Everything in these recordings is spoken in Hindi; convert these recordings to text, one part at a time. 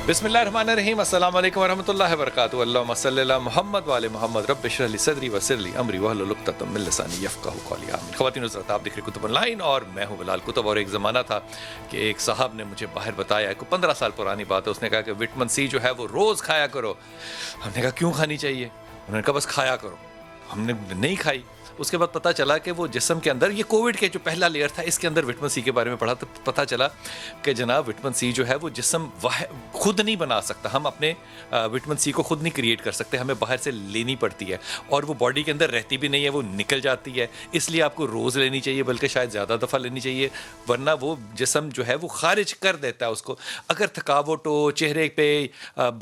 बिस्मिल्लाहिर्रहमानिर्रहीम अस्सलाम वालेकुम वरहमतुल्लाहि वबरकातुहू अल्लाहुम्मा सल्लि अला मुहम्मद व आले मुहम्मद रब्बि इश्रह ली सदरी व यस्सिर ली अमरी वहलुल उक़दतम मिन लिसानी यफ़क़हू क़ौली आमीन। ख़वातीन हज़रात, आप देख रहे कुतुब ऑनलाइन और मैं हूँ बिलाल कुतुब। और एक ज़माना था कि एक साहब ने मुझे बाहर बताया, 15 साल पुरानी बात है, उसने कहा कि विटामिन सी जो है वो रोज़ खाया करो। हमने कहा क्यों खानी चाहिए? उन्होंने कहा बस खाया करो। हमने नहीं खाई। उसके बाद पता चला कि वो जिस्म के अंदर, ये कोविड के जो पहला लेयर था इसके अंदर विटामिन सी के बारे में पढ़ा तो पता चला कि जनाब विटामिन सी जो है वो जिस्म खुद नहीं बना सकता। हम अपने विटामिन सी को खुद नहीं क्रिएट कर सकते, हमें बाहर से लेनी पड़ती है और वो बॉडी के अंदर रहती भी नहीं है, वो निकल जाती है। इसलिए आपको रोज़ लेनी चाहिए, बल्कि शायद ज़्यादा दफ़ा लेनी चाहिए, वरना वो जिस्म जो है वो खारिज कर देता है उसको। अगर थकावट हो, चेहरे पे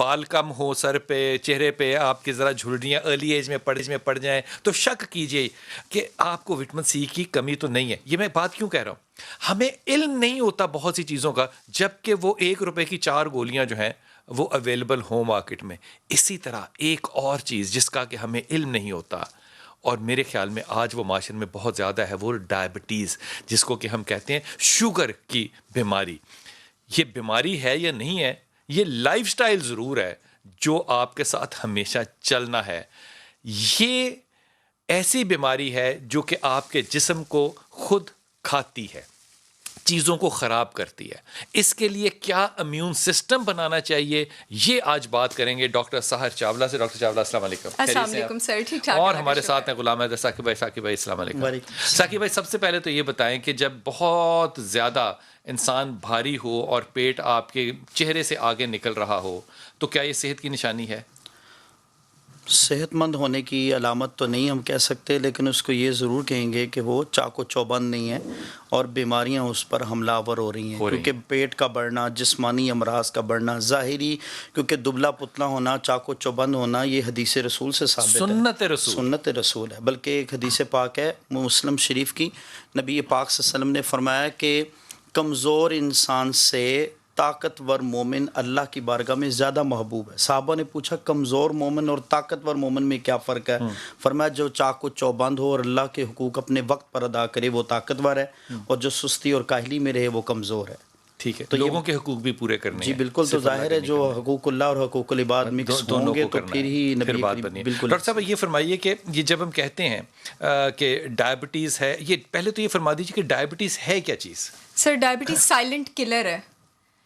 बाल कम हो, सर पे, चेहरे पे आपकी ज़रा झुर्रियाँ अर्ली एज में पड़ जाएँ तो शक कीजिए कि आपको विटामिन सी की कमी तो नहीं है। ये मैं बात क्यों कह रहा हूँ? हमें इल्म नहीं होता बहुत सी चीज़ों का, जबकि वो 1 रुपए की 4 गोलियां जो हैं वो अवेलेबल हो मार्केट में। इसी तरह एक और चीज़ जिसका कि हमें इल्म नहीं होता और मेरे ख्याल में आज वो माशरे में बहुत ज़्यादा है, वो डायबिटीज़, जिसको कि हम कहते हैं शुगर की बीमारी। ये बीमारी है या नहीं है, ये लाइफस्टाइल ज़रूर है जो आपके साथ हमेशा चलना है। ये ऐसी बीमारी है जो कि आपके जिस्म को खुद खाती है, चीज़ों को ख़राब करती है। इसके लिए क्या इम्यून सिस्टम बनाना चाहिए, ये आज बात करेंगे डॉक्टर सहर चावला से। डॉक्टर चावला अस्सलाम वालेकुम। अस्सलाम वालेकुम सर, ठीक ठाक। और हमारे साथ हैं गुलाम हैदर साकिब भाई। साकिब भाई अस्सलाम वालेकुम। साकिब भाई, सबसे पहले तो ये बताएं कि जब बहुत ज़्यादा इंसान भारी हो और पेट आपके चेहरे से आगे निकल रहा हो तो क्या ये सेहत की निशानी है? सेहतमंद होने की अलामत तो नहीं हम कह सकते, लेकिन उसको ये ज़रूर कहेंगे कि वो चाको चौबंद नहीं है और बीमारियां उस पर हमलावर हो रही हैं। क्योंकि पेट का बढ़ना, जिस्मानी अमराज का बढ़ना, ज़ाहिरी क्योंकि दुबला पुतला होना, चाको चौबंद होना, ये हदीस रसूल से साबित है, सुन्नत रसूल है। बल्कि एक हदीस पाक है मुस्लिम शरीफ की, नबी पाक सल्लल्लाहु अलैहि वसल्लम ने फरमाया कि कमज़ोर इंसान से ताकतवर मोमिन अल्लाह की बारगाह में ज़्यादा महबूब है। साहबा ने पूछा कमज़ोर मोमिन और ताकतवर मोमिन में क्या फ़र्क है? फरमाया जो चाको चौबंद हो और अल्लाह के हुकूक अपने वक्त पर अदा करे वो ताकतवर है, और जो सुस्ती और काहली में रहे वो कमज़ोर है। ठीक है, तो लोगों के हुकूक भी पूरे करने जी बिल्कुल। तो जाहिर है जो हुकूकुल्लाह और हुकूकुल इबाद मिक्स होंगे तो फिर ही नबी बात बनी। बिल्कुल। डॉक्टर साहब, ये फरमाइए कि ये जब हम कहते हैं कि डायबिटीज़ है, ये पहले तो ये फरमा दीजिए कि डायबिटीज़ है क्या चीज़? सर, डायबिटीज साइलेंट किलर है,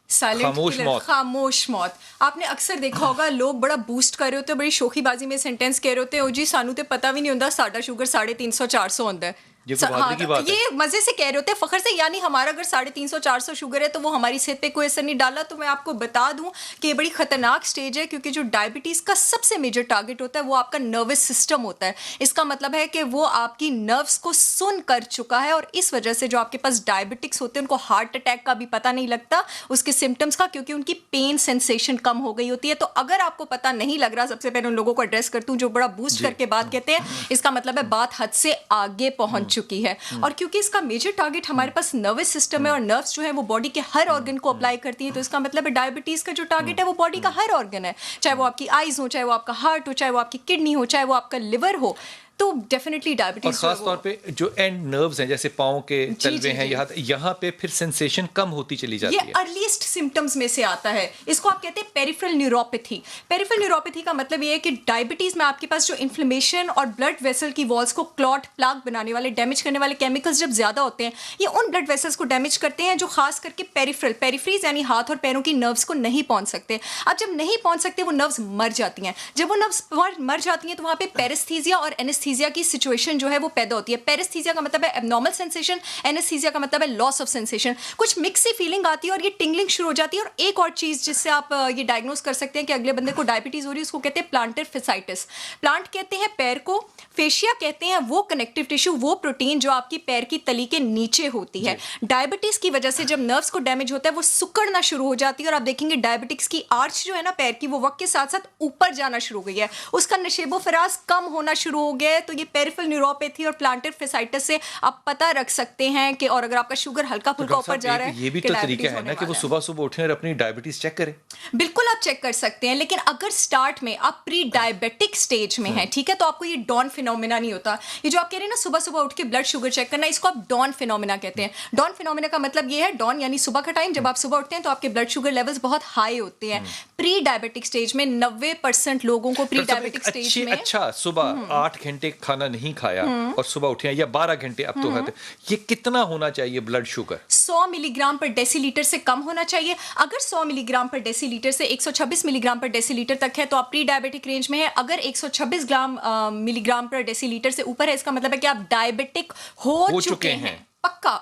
खामोश मौत। आपने अक्सर देखा होगा लोग बड़ा बूस्ट कर रहे होते हैं, बड़ी शोखीबाजी में सेंटेंस कह रहे होते हैं, ओ जी सानू ते पता भी नहीं होता साडा शुगर 350 400 होता है। ये तो हाँ, की बात ये मजे से कह रहे होते हैं फखर से, यानी हमारा अगर 350 400 शुगर है तो वो हमारी सेहत पे कोई असर नहीं डाला। तो मैं आपको बता दूं कि ये बड़ी खतरनाक स्टेज है, क्योंकि जो डायबिटीज का सबसे मेजर टारगेट होता है वो आपका नर्वस सिस्टम होता है। इसका मतलब है कि वो आपकी नर्व्स को सुन कर चुका है, और इस वजह से जो आपके पास डायबिटिक्स होते हैं उनको हार्ट अटैक का भी पता नहीं लगता, उसके सिम्टम्स का, क्योंकि उनकी पेन सेंसेशन कम हो गई होती है। तो अगर आपको पता नहीं लग रहा, सबसे पहले उन लोगों को एड्रेस करती हूँ जो बड़ा बूस्ट करके बात कहते हैं, इसका मतलब है बात हद से आगे पहुंच चुकी है। और क्योंकि इसका मेजर टारगेट हमारे पास नर्वस सिस्टम है और नर्व्स जो है वो बॉडी के हर ऑर्गन को अप्लाई करती है, तो इसका मतलब है डायबिटीज का जो टारगेट है वो बॉडी का हर ऑर्गन है, चाहे वो आपकी आईज हो, चाहे वो आपका हार्ट हो, चाहे वो आपकी किडनी हो, चाहे वो आपका लिवर हो। तो डेफिनेटली डायबिटीज, और खास तौर पे जो एंड नर्व्स हैं, जैसे पाँव के तलवे हैं, यहाँ पे फिर सेंसेशन कम होती चली जाती है। ये अर्लीस्ट सिम्टम्स में से आता है। इसको आप कहते हैं पेरिफेरल न्यूरोपैथी। पेरिफेरल न्यूरोपैथी का मतलब ये है कि डायबिटीज में आपके पास जो इन्फ्लेमेशन और ब्लड वेसल की वॉल्स को क्लॉट, प्लाक बनाने वाले, डैमेज करने वाले केमिकल्स जब ज्यादा होते हैं, ये उन ब्लड वेसल्स को डैमेज करते हैं जो खास करके पेरिफ्रीज यानी हाथ और पैरों की नर्व्स को नहीं पहुंच सकते। अब जब नहीं पहुंच सकते वो नर्व्स मर जाती हैं। जब वो नर्व्स मर जाती हैं तो वहां पे पेरेस्थीसिया और एनेस्थीसिया की सिचुएशन जो है वो पैदा होती है। पेरेस्थीसिया का मतलब है एब्नॉर्मल सेंसेशन, एनेस्थीसिया का मतलब है लॉस ऑफ सेंसेशन। कुछ मिक्स सी फीलिंग आती है और ये टिंगलिंग शुरू हो जाती है। और एक और चीज जिससे आप ये डायग्नोस कर सकते हैं कि अगले बंदे को डायबिटीज हो रही है, उसको कहते हैं प्लांटर फेसाइटिस। प्लांट कहते हैं पैर को, फेशिया कहते हैं वो कनेक्टिव टिश्यू, वो प्रोटीन जो आपकी पैर की तली के नीचे होती है। डायबिटीज की वजह से जब नर्व्स को डैमेज होता है वो सिकुड़ना शुरू हो जाती है, और आप देखेंगे डायबिटिक्स की आर्च जो है ना पैर की, वो वक्त के साथ साथ ऊपर जाना शुरू हो गई है, उसका नशेबो फराज कम होना शुरू हो गया है। तो ये पेरिफेरल न्यूरोपैथी और प्लांटर फेसाइटिस से आप पता रख सकते हैं कि, और अगर आपका शुगर हल्का फुल्का ऊपर जा रहा है, ये भी तो तरीका है ना कि वो सुबह सुबह उठें और अपनी डायबिटीज चेक करें। बिल्कुल आप चेक कर सकते हैं, लेकिन अगर स्टार्ट में आप प्री डायबिटिक स्टेज में हैं, ठीक है, तो आपको ये डॉन फिनोमेना नहीं होता। ये जो आप कह रहे हैं ना सुबह सुबह उठ के ब्लड शुगर चेक करना, इसको आप डॉन फिनोमेना कहते हैं। डॉन फिनोमेना का मतलब ये है, डॉन यानी सुबह का टाइम, जब आप सुबह उठते हैं तो आपके ब्लड शुगर लेवल्स बहुत हाई होते हैं। प्री डायबिटिक स्टेज में 90% लोगों को प्री डायबिटिक स्टेज में, अच्छा सुबह 8 घंटे खाना नहीं खाया और सुबह उठे हैं, या 12 घंटे अब तो है, ये कितना होना चाहिए ब्लड शुगर? 100 मिलीग्राम पर डेसीलीटर से कम होना चाहिए। अगर 100 मिलीग्राम पर डेसीलीटर से 126 मिलीग्राम पर डेसीलीटर तक है तो आप प्री डायबिटिक रेंज में है। अगर 126 मिलीग्राम पर डेसीलीटर से ऊपर है, इसका मतलब है कि आप डायबिटिक हो चुके हैं पक्का।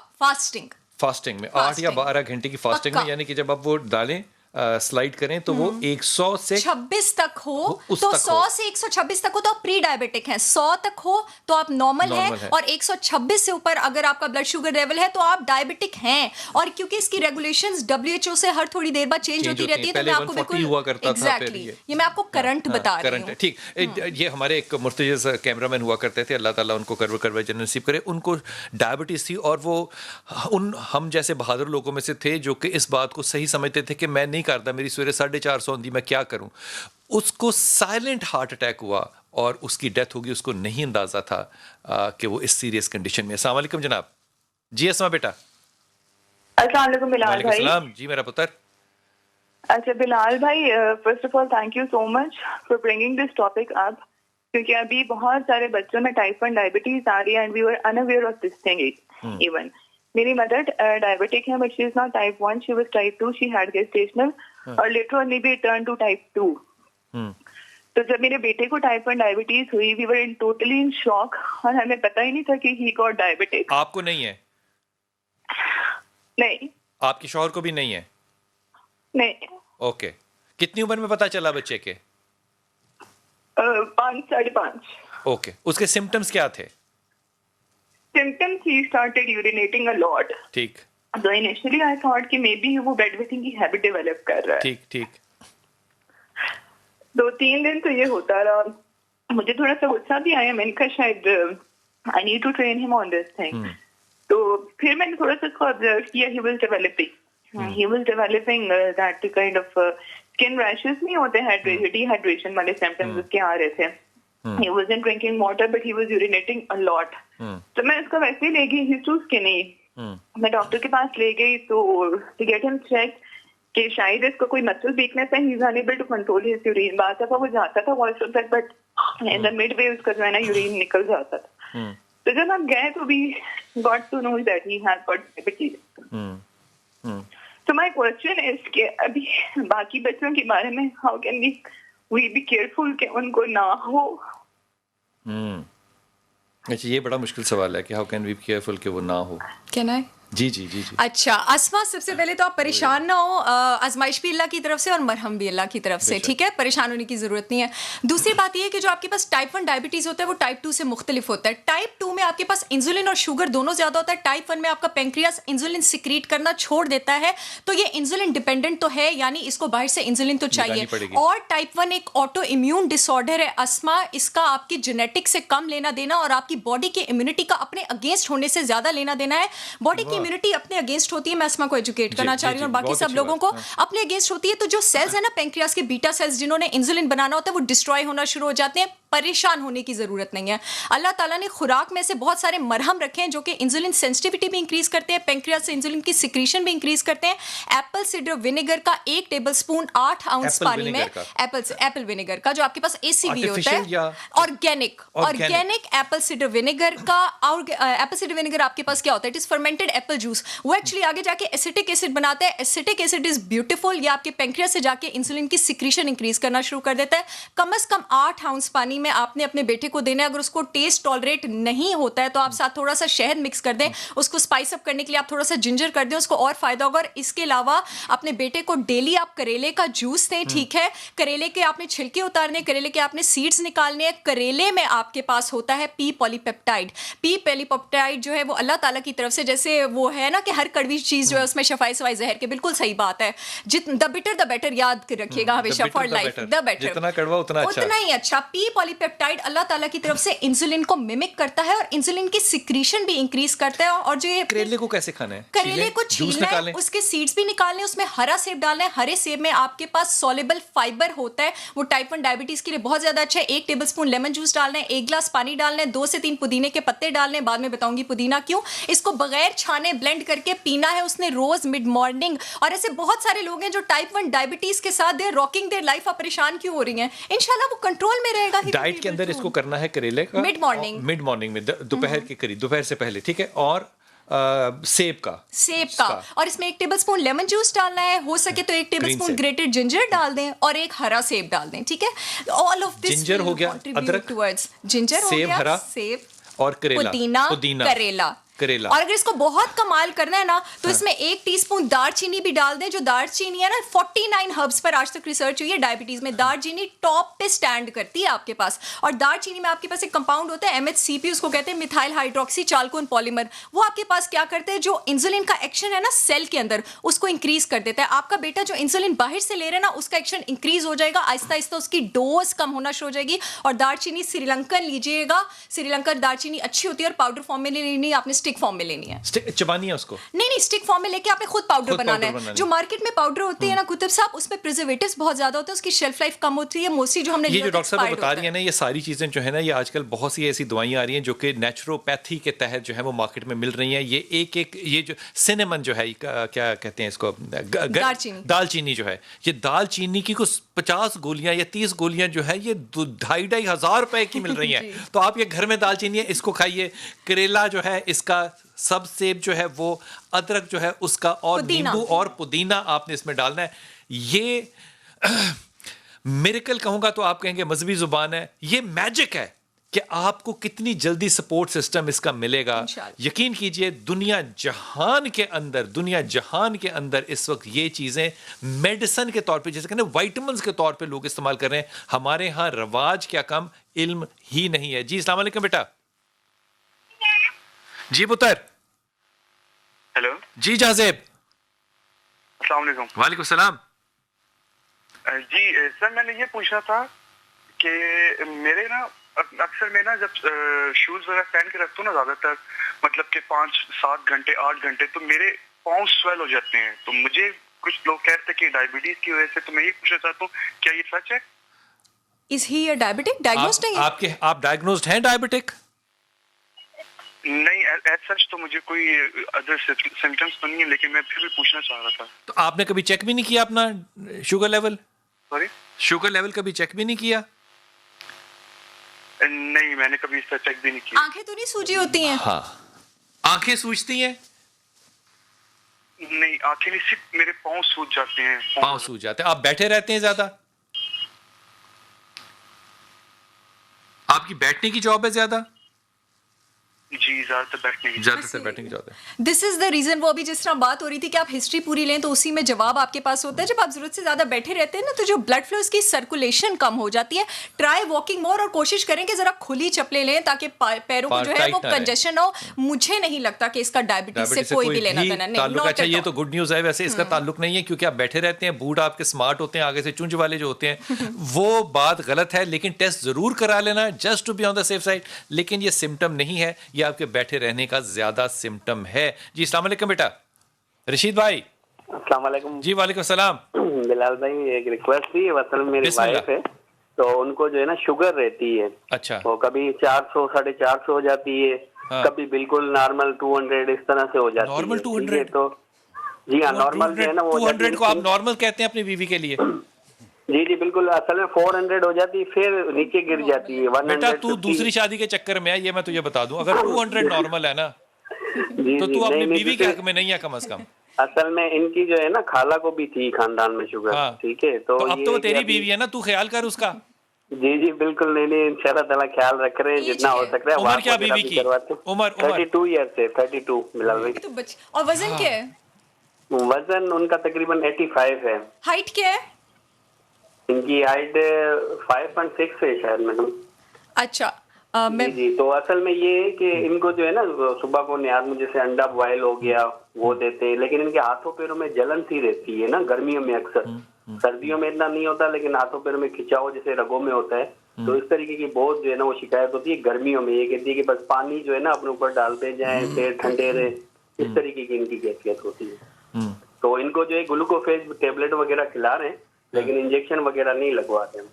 फास्टिंग में 8 या 12 घंटे की फास्टिंग में, यानी कि जब आप वो डालें स्लाइड करें तो वो 100 से 26 तक हो तो 100 से 126 तक हो तो आप प्री डायबिटिक हैं, 100 तक हो तो आप नॉर्मल है, और 126 से ऊपर अगर आपका ब्लड शुगर लेवल है तो आप डायबिटिक हैं। और क्योंकि इसकी रेगुलेशंस WHO से हर थोड़ी देर बाद चेंज होती रहती है, तो मैं आपको बिल्कुल हुआ करता था, ये मैं आपको करंट बता रही हूँ। ठीक, ये हमारे एक मुर्तज़ कैमरामैन हुआ करते थे, अल्लाह ताला उनको करवे जन्नत नसीब करे, उनको डायबिटीज थी और वो हम जैसे बहादुर लोगों में से थे जो कि इस बात को सही समझते थे कि मैं नहीं करता, मेरी सवेरे 4:30 होती, मैं क्या करूं। उसको साइलेंट हार्ट अटैक हुआ और उसकी डेथ होगी, उसको नहीं अंदाजा था कि वो इस सीरियस कंडीशन में। अस्सलाम वालेकुम जनाब। जी अस्सलाम बेटा। अस्सलाम वालेकुम बिलाल भाई। सलाम जी मेरा पुत्र। अच्छा बिलाल भाई, first of all thank you so much for bringing this topic up, क्योंकि अभी बहुत सारे बच्चों में टाइप 1 डायबिटीज आ रही है and we were unaware of this thing. Even मेरी मदर डायबिटिक है but she is not type 1, she was type 2, she had gestational और later on maybe turn to type 2। तो जब मेरे बेटे को टाइप 1 डायबिटीज हुई, we were in totally in shock और हमें पता ही नहीं था कि ही गॉट डायबिटिक। आपको नहीं है? नहीं। आपके शौहर को भी नहीं है? नहीं। ओके, कितनी उम्र में पता चला बच्चे के? 5, 5.5। ओके, उसके सिम्टम्स क्या थे? Symptoms, he started urinating a lot. ठीक। So initially I thought कि maybe वो bedwetting की हैबिट डेवलप कर रहा है। ठीक ठीक। 2-3 दिन तो ये होता रहा, मुझे थोड़ा सा गुस्सा भी आया, मैंने कहा शायद I need to train him on this thing। तो फिर मैंने थोड़ा सा उसको ऑब्जर्व किया, he was developing that kind of skin rashes नहीं होते, dehydration वाले symptoms उसके आ रहे थे। He wasn't drinking water but he was urinating a lot। तो मैं उसको वैसे ही ले गई, he's too skinny। मैं डॉक्टर के पास ले गई तो to get him checked कि शायद इसको कोई मसल वीकनेस है, he's unable to control his urine। बात वो जाता था washroom तक बट in the midway उसका जो है ना यूरिन निकल जाता था। तो जब हम गए तो we got to know that he has got diabetes। So my question is कि अभी बाकी बच्चों के बारे में how can we be careful कि उनको ना हो? अच्छा, ये बड़ा मुश्किल सवाल है कि how can we be careful कि वो ना हो। Can I? जी जी जी जी। अच्छा अस्मा, सबसे पहले तो आप परेशान ना हो, आजमाइश भी अल्लाह की तरफ से और मरहम भी अल्लाह की तरफ से, ठीक है, परेशान होने की ज़रूरत नहीं है। दूसरी बात ये है कि जो आपके पास टाइप 1 डायबिटीज़ होता है वो टाइप 2 से मुख्तलिफ होता है। टाइप 2 में आपके पास इंसुलिन और शुगर दोनों ज़्यादा होता है। टाइप 1 में आपका पेंक्रियास इंसुलिन सिक्रीट करना छोड़ देता है, तो ये इंसुलिन डिपेंडेंट तो है, यानी इसको बाहर से इंसुलिन तो चाहिए। और टाइप 1 एक ऑटो इम्यून डिसऑर्डर है अस्मा, इसका आपकी जेनेटिक से कम लेना देना और आपकी बॉडी की इम्यूनिटी का अपने अगेंस्ट होने से ज़्यादा लेना देना है। बॉडी की इम्यूनिटी अपने अगेंस्ट होती है, मैं अस्मा को एजुकेट करना चाह रही हूँ और बाकी सब लोगों को, अपने अगेंस्ट होती है। तो जो सेल्स है ना पेंक्रियास के, बीटा सेल्स जिन्होंने इंसुलिन बनाना होता है, वो डिस्ट्रॉय होना शुरू हो जाते हैं। परेशान होने की जरूरत नहीं है। अल्लाह ताला ने खुराक में से बहुत सारे मरहम रखे हैं जो कि इंसुलिन सेंसिटिविटी भी इंक्रीज करते हैं, पेंक्रियास से इंसुलिन की सिक्रीशन भी इंक्रीज करते हैं। एप्पल सिडर विनेगर का 1 टेबलस्पून 8 आउंस पानी में, एप्पल विनेगर का जो आपके पास ACV होता है, ऑर्गेनिक एप्पल सिडर विनेगर का, और एप्पल सिडर विनेगर आपके पास क्या होता है? It is fermented Apple juice. वो एक्चुअली आगे जाके एसिटिक एसिड बनाता है। एसिटिक एसिड इज ब्यूटीफुल, ये आपके पेंक्रियास से जाके इंसुलिन की सिक्रीशन इंक्रीज करना शुरू कर देता है। कम से कम 8 आउंस पानी में आपने अपने बेटे को देना है। अगर उसको टेस्ट टॉलरेट नहीं होता है तो आप साथ थोड़ा सा शहद मिक्स कर दें, उसको स्पाइस अप करने के लिए आप थोड़ा सा जिंजर कर दें, उसको और फायदा होगा। और इसके अलावा अपने बेटे को डेली आप करेले का जूस दें, ठीक है। करेले के आपने छिलके उतारने, करेले के आपने सीड्स निकालने हैं। करेले में आपके पास होता है पी पॉलीपेप्टाइड। पी पॉलीपेप्टाइड जो है वो अल्लाह ताला की तरफ से, जैसे वो है ना कि हर कड़वी चीज जो है उसमें शफाई सवाई जहर के, बिल्कुल सही बात है। द बिटर द बेटर याद रखिएगा हमेशा फॉर लाइफ। द बेटर, जितना कड़वा उतना अच्छा, उतना ही अच्छा। पी पॉलीपेप्टाइड अल्लाह ताला की तरफ से इंसुलिन को मिमिक करता है और इंसुलिन की सिक्रीशन भी इंक्रीज करता है। और जो ये करेले को कैसे खाना है? करेले को जूस छीलना है, निकालें? उसके सीड्स भी निकालने, उसमें हरा सेब डालना है। हरे सेब में आपके पास सॉल्युबल फाइबर होता है, वो टाइप 1 डायबिटीज के लिए बहुत ज्यादा अच्छा है। 1 टेबलस्पून लेमन जूस डालना है, 1 ग्लास पानी डालना है, 2 से 3 पुदीने के पत्ते डालने हैं, बाद में बताऊंगी पुदीना क्यों। इसको बगैर छाने ब्लेंड करके पीना है उसने रोज मिड मॉर्निंग। और ऐसे बहुत सारे लोग हैं जो टाइप 1 डायबिटीज के साथ देर रॉकिंग देयर लाइफ, परेशान क्यों हो रही हैं? इंशाल्लाह वो कंट्रोल में रहेगा। डाइट के अंदर इसको करना है करेले का मिड मॉर्निंग में दोपहर के करीब, दोपहर से पहले, ठीक है। और सेब का और इसमें 1 टेबलस्पून लेमन जूस डालना है, हो सके तो 1 टेबलस्पून ग्रेटेड जिंजर डाल दें और 1 हरा सेब डाल दें, ठीक है। ऑल ऑफ दिस जिंजर हो गया, अदरक, टुवर्ड्स जिंजर हो सेब गया, हरा सेब और करेला, पुदीना करेला। और अगर इसको बहुत कमाल करना है ना तो इसमें 1 टीस्पून दालचीनी भी डाल दें। जो दालचीनी है ना 49 हर्ब्स पर आज तक रिसर्च हुई है डायबिटीज में, दालचीनी टॉप पे स्टैंड करती है आपके पास। और दालचीनी में आपके पास एक कंपाउंड होता है MHCP, उसको कहते हैं मिथाइल हाइड्रोक्सी चाल्कोन पॉलीमर। वो आपके पास क्या करते हैं, जो इंसुलिन का एक्शन है ना सेल के अंदर, उसको इंक्रीज कर देता है। आपका बेटा जो इंसुलिन बाहर से ले रहा है ना, उसका एक्शन इंक्रीज हो जाएगा, आहिस्ता आहिस्ता उसकी डोज कम होना शुरू हो जाएगी। और दालचीनी श्रीलंकन लीजिएगा, श्रीलंकन दालचीनी अच्छी होती है और पाउडर फॉर्म में नहीं लेनी, आपने स्टिक फॉर्म में लेनी है। चबानी है उसको? नहीं, स्टिक फॉर्म में लेके आपने खुद पाउडर बनाना है। जो मार्केट में पाउडर होती है ना कुतुब साहब, उसमें प्रिजर्वेटिव्स बहुत ज्यादा होते हैं, उसकी शेल्फ लाइफ कम होती है। मोस्टली जो हमने ये जो डॉक्टर साहब बता रही है ना, ये सारी चीजें जो है ना, ये आजकल बहुत सी ऐसी दवाइयां आ रही हैं जो कि नेचुरोपैथी के तहत जो है वो मार्केट में मिल रही हैं। ये एक ये जो सिनेमन जो है, क्या कहते हैं इसको, दालचीनी जो है, ये दालचीनी की कुछ 50 गोलियां या 30 गोलियां जो है ये 2,500 हजार रुपए की मिल रही हैं। तो आप ये घर में दालचीनी है, इसको खाइए। करेला जो है इसका, सब सेब जो है वो, अदरक जो है उसका, और नींबू और पुदीना आपने इसमें डालना है। ये मिरेकल कहूंगा तो आप कहेंगे मजहबी जुबान है, ये मैजिक है कि आपको कितनी जल्दी सपोर्ट सिस्टम इसका मिलेगा। यकीन कीजिए दुनिया जहान के अंदर इस वक्त ये चीजें मेडिसिन के तौर पे, जैसे कहते हैं विटामिन्स के तौर पे लोग इस्तेमाल कर रहे हैं। हमारे यहाँ रवाज क्या कम, इल्म ही नहीं है। जी अस्सलाम वालेकुम बेटा। जी पुत्र। हेलो जी जाजेब। अस्सलाम वालेकुम। वालेकुम सलाम। जी सर, मैंने ये पूछना था कि मेरे ना अक्सर मैं ना जब शूज वगैरह पहन के रखता हूँ ना, ज्यादातर मतलब कि 5-7 घंटे 8 घंटे, तो मेरे पाँव स्वेल हो जाते हैं। तो मुझे कुछ लोग कहते हैं कि डायबिटीज की वजह से, तो मैं ये पूछना चाहता हूँ क्या ये सच है? Is he a diabetic? Diagnosed है आप डायग्नोस्ड हैं डायबिटिक? नहीं, एज सच तो मुझे कोई अदर सिम्टम्स तो नहीं है, लेकिन मैं फिर भी पूछना चाह रहा था। तो आपने कभी चेक भी नहीं किया अपना sugar level? Sorry, sugar level कभी चेक भी नहीं किया? नहीं, मैंने कभी इसका चेक भी नहीं किया। आंखें तो नहीं सूजी होती हैं? हाँ, आंखें सूजती हैं? नहीं, आंखें नहीं, सिर्फ मेरे पाँव सूज जाते हैं। पाँव सूज जाते हैं। आप बैठे रहते हैं ज्यादा? आपकी बैठने की जॉब है ज्यादा? जी, ज्यादातर बैठने की जॉब है। This is the reason. वो अभी जिस तरह बात हो रही थी कि आप हिस्ट्री पूरी लें तो उसी में जवाब आपके पास होता है। जब आप जरूरत से ज्यादा बैठे रहते हैं ना, तो जो ब्लड फ्लो की सर्कुलेशन कम हो जाती है। ट्राई वॉकिंग मोर और कोशिश करें कि जरा खुली चप्पलें लें ताकि पैरों को जो है वो कंजेशन हो। मुझे नहीं लगता कि इसका डायबिटीज से कोई भी लेना देना नहीं। अच्छा, ये तो गुड न्यूज है। वैसे इसका ताल्लुक नहीं है क्योंकि आप बैठे रहते हैं, बूट आपके स्मार्ट होते हैं, आगे से चुंझ वाले जो होते हैं वो बात गलत है। लेकिन टेस्ट जरूर करा लेना, just to be on the safe side. लेकिन ये सिम्टम नहीं है, ये आपके बैठे रहने का ज्यादा सिम्टम है। जी अस्सलाम वालेकुम बेटा। रशीद भाई। अस्सलाम वालेकुम। जी वालेकुम सलाम। बिलाल भाई, एक रिक्वेस्ट थी। असल में मेरी वाइफ है, तो उनको जो है ना शुगर रहती है। अच्छा। तो कभी 400 450 हो जाती है। हाँ। कभी बिल्कुल नॉर्मल 200 इस तरह से हो जाती है। नॉर्मल 200? तो जी हाँ, नॉर्मल जो है ना वो 200 को आप नॉर्मल कहते हैं अपनी बीवी के लिए? जी जी बिल्कुल। असल में 400 हो जाती है, फिर नीचे गिर जाती है 100। बेटा तू दूसरी शादी के चक्कर में है, ये मैं तुझे बता दूं। अगर 200 नॉर्मल है ना तो तू अपनी बीवी के हक में नहीं है कम से कम। असल में इनकी जो है ना खाला को भी थी खानदान में शुगर। हाँ। ठीक है, तो अब तो वो तेरी बीवी है ना, तू ख्याल कर उसका। जी जी बिल्कुल। नहीं, इंशाल्लाह ताला ख्याल रख रहे हैं जितना हो सक रहा है। उम्र क्या बीवी की? उम्र 32 ईयर से 32 बिलाल भाई। और वजन क्या है? वजन उनका तकरीबन 85 है। हाइट क्या है? इनकी हाइट 5.6 है शायद मैडम। अच्छा। जी। तो असल में ये है कि इनको जो है ना सुबह को नियाज में जैसे अंडा बॉयल हो गया वो देते हैं, लेकिन इनके हाथों पैरों में जलन सी रहती है ना गर्मियों में अक्सर। सर्दियों में इतना नहीं होता, लेकिन हाथों पैरों में खिंचाव जैसे रगों में होता है। तो इस तरीके की बहुत जो है ना वो शिकायत होती है गर्मियों में। ये कहती है कि बस पानी जो है ना अपने ऊपर डालते जाएं, पेट ठंडे रहे, इस तरीके की इनकी कैफियत होती है। तो इनको जो है ग्लूकोफेज टेबलेट वगैरह खिला रहे हैं, लेकिन इंजेक्शन वगैरह नहीं लगवाते हैं।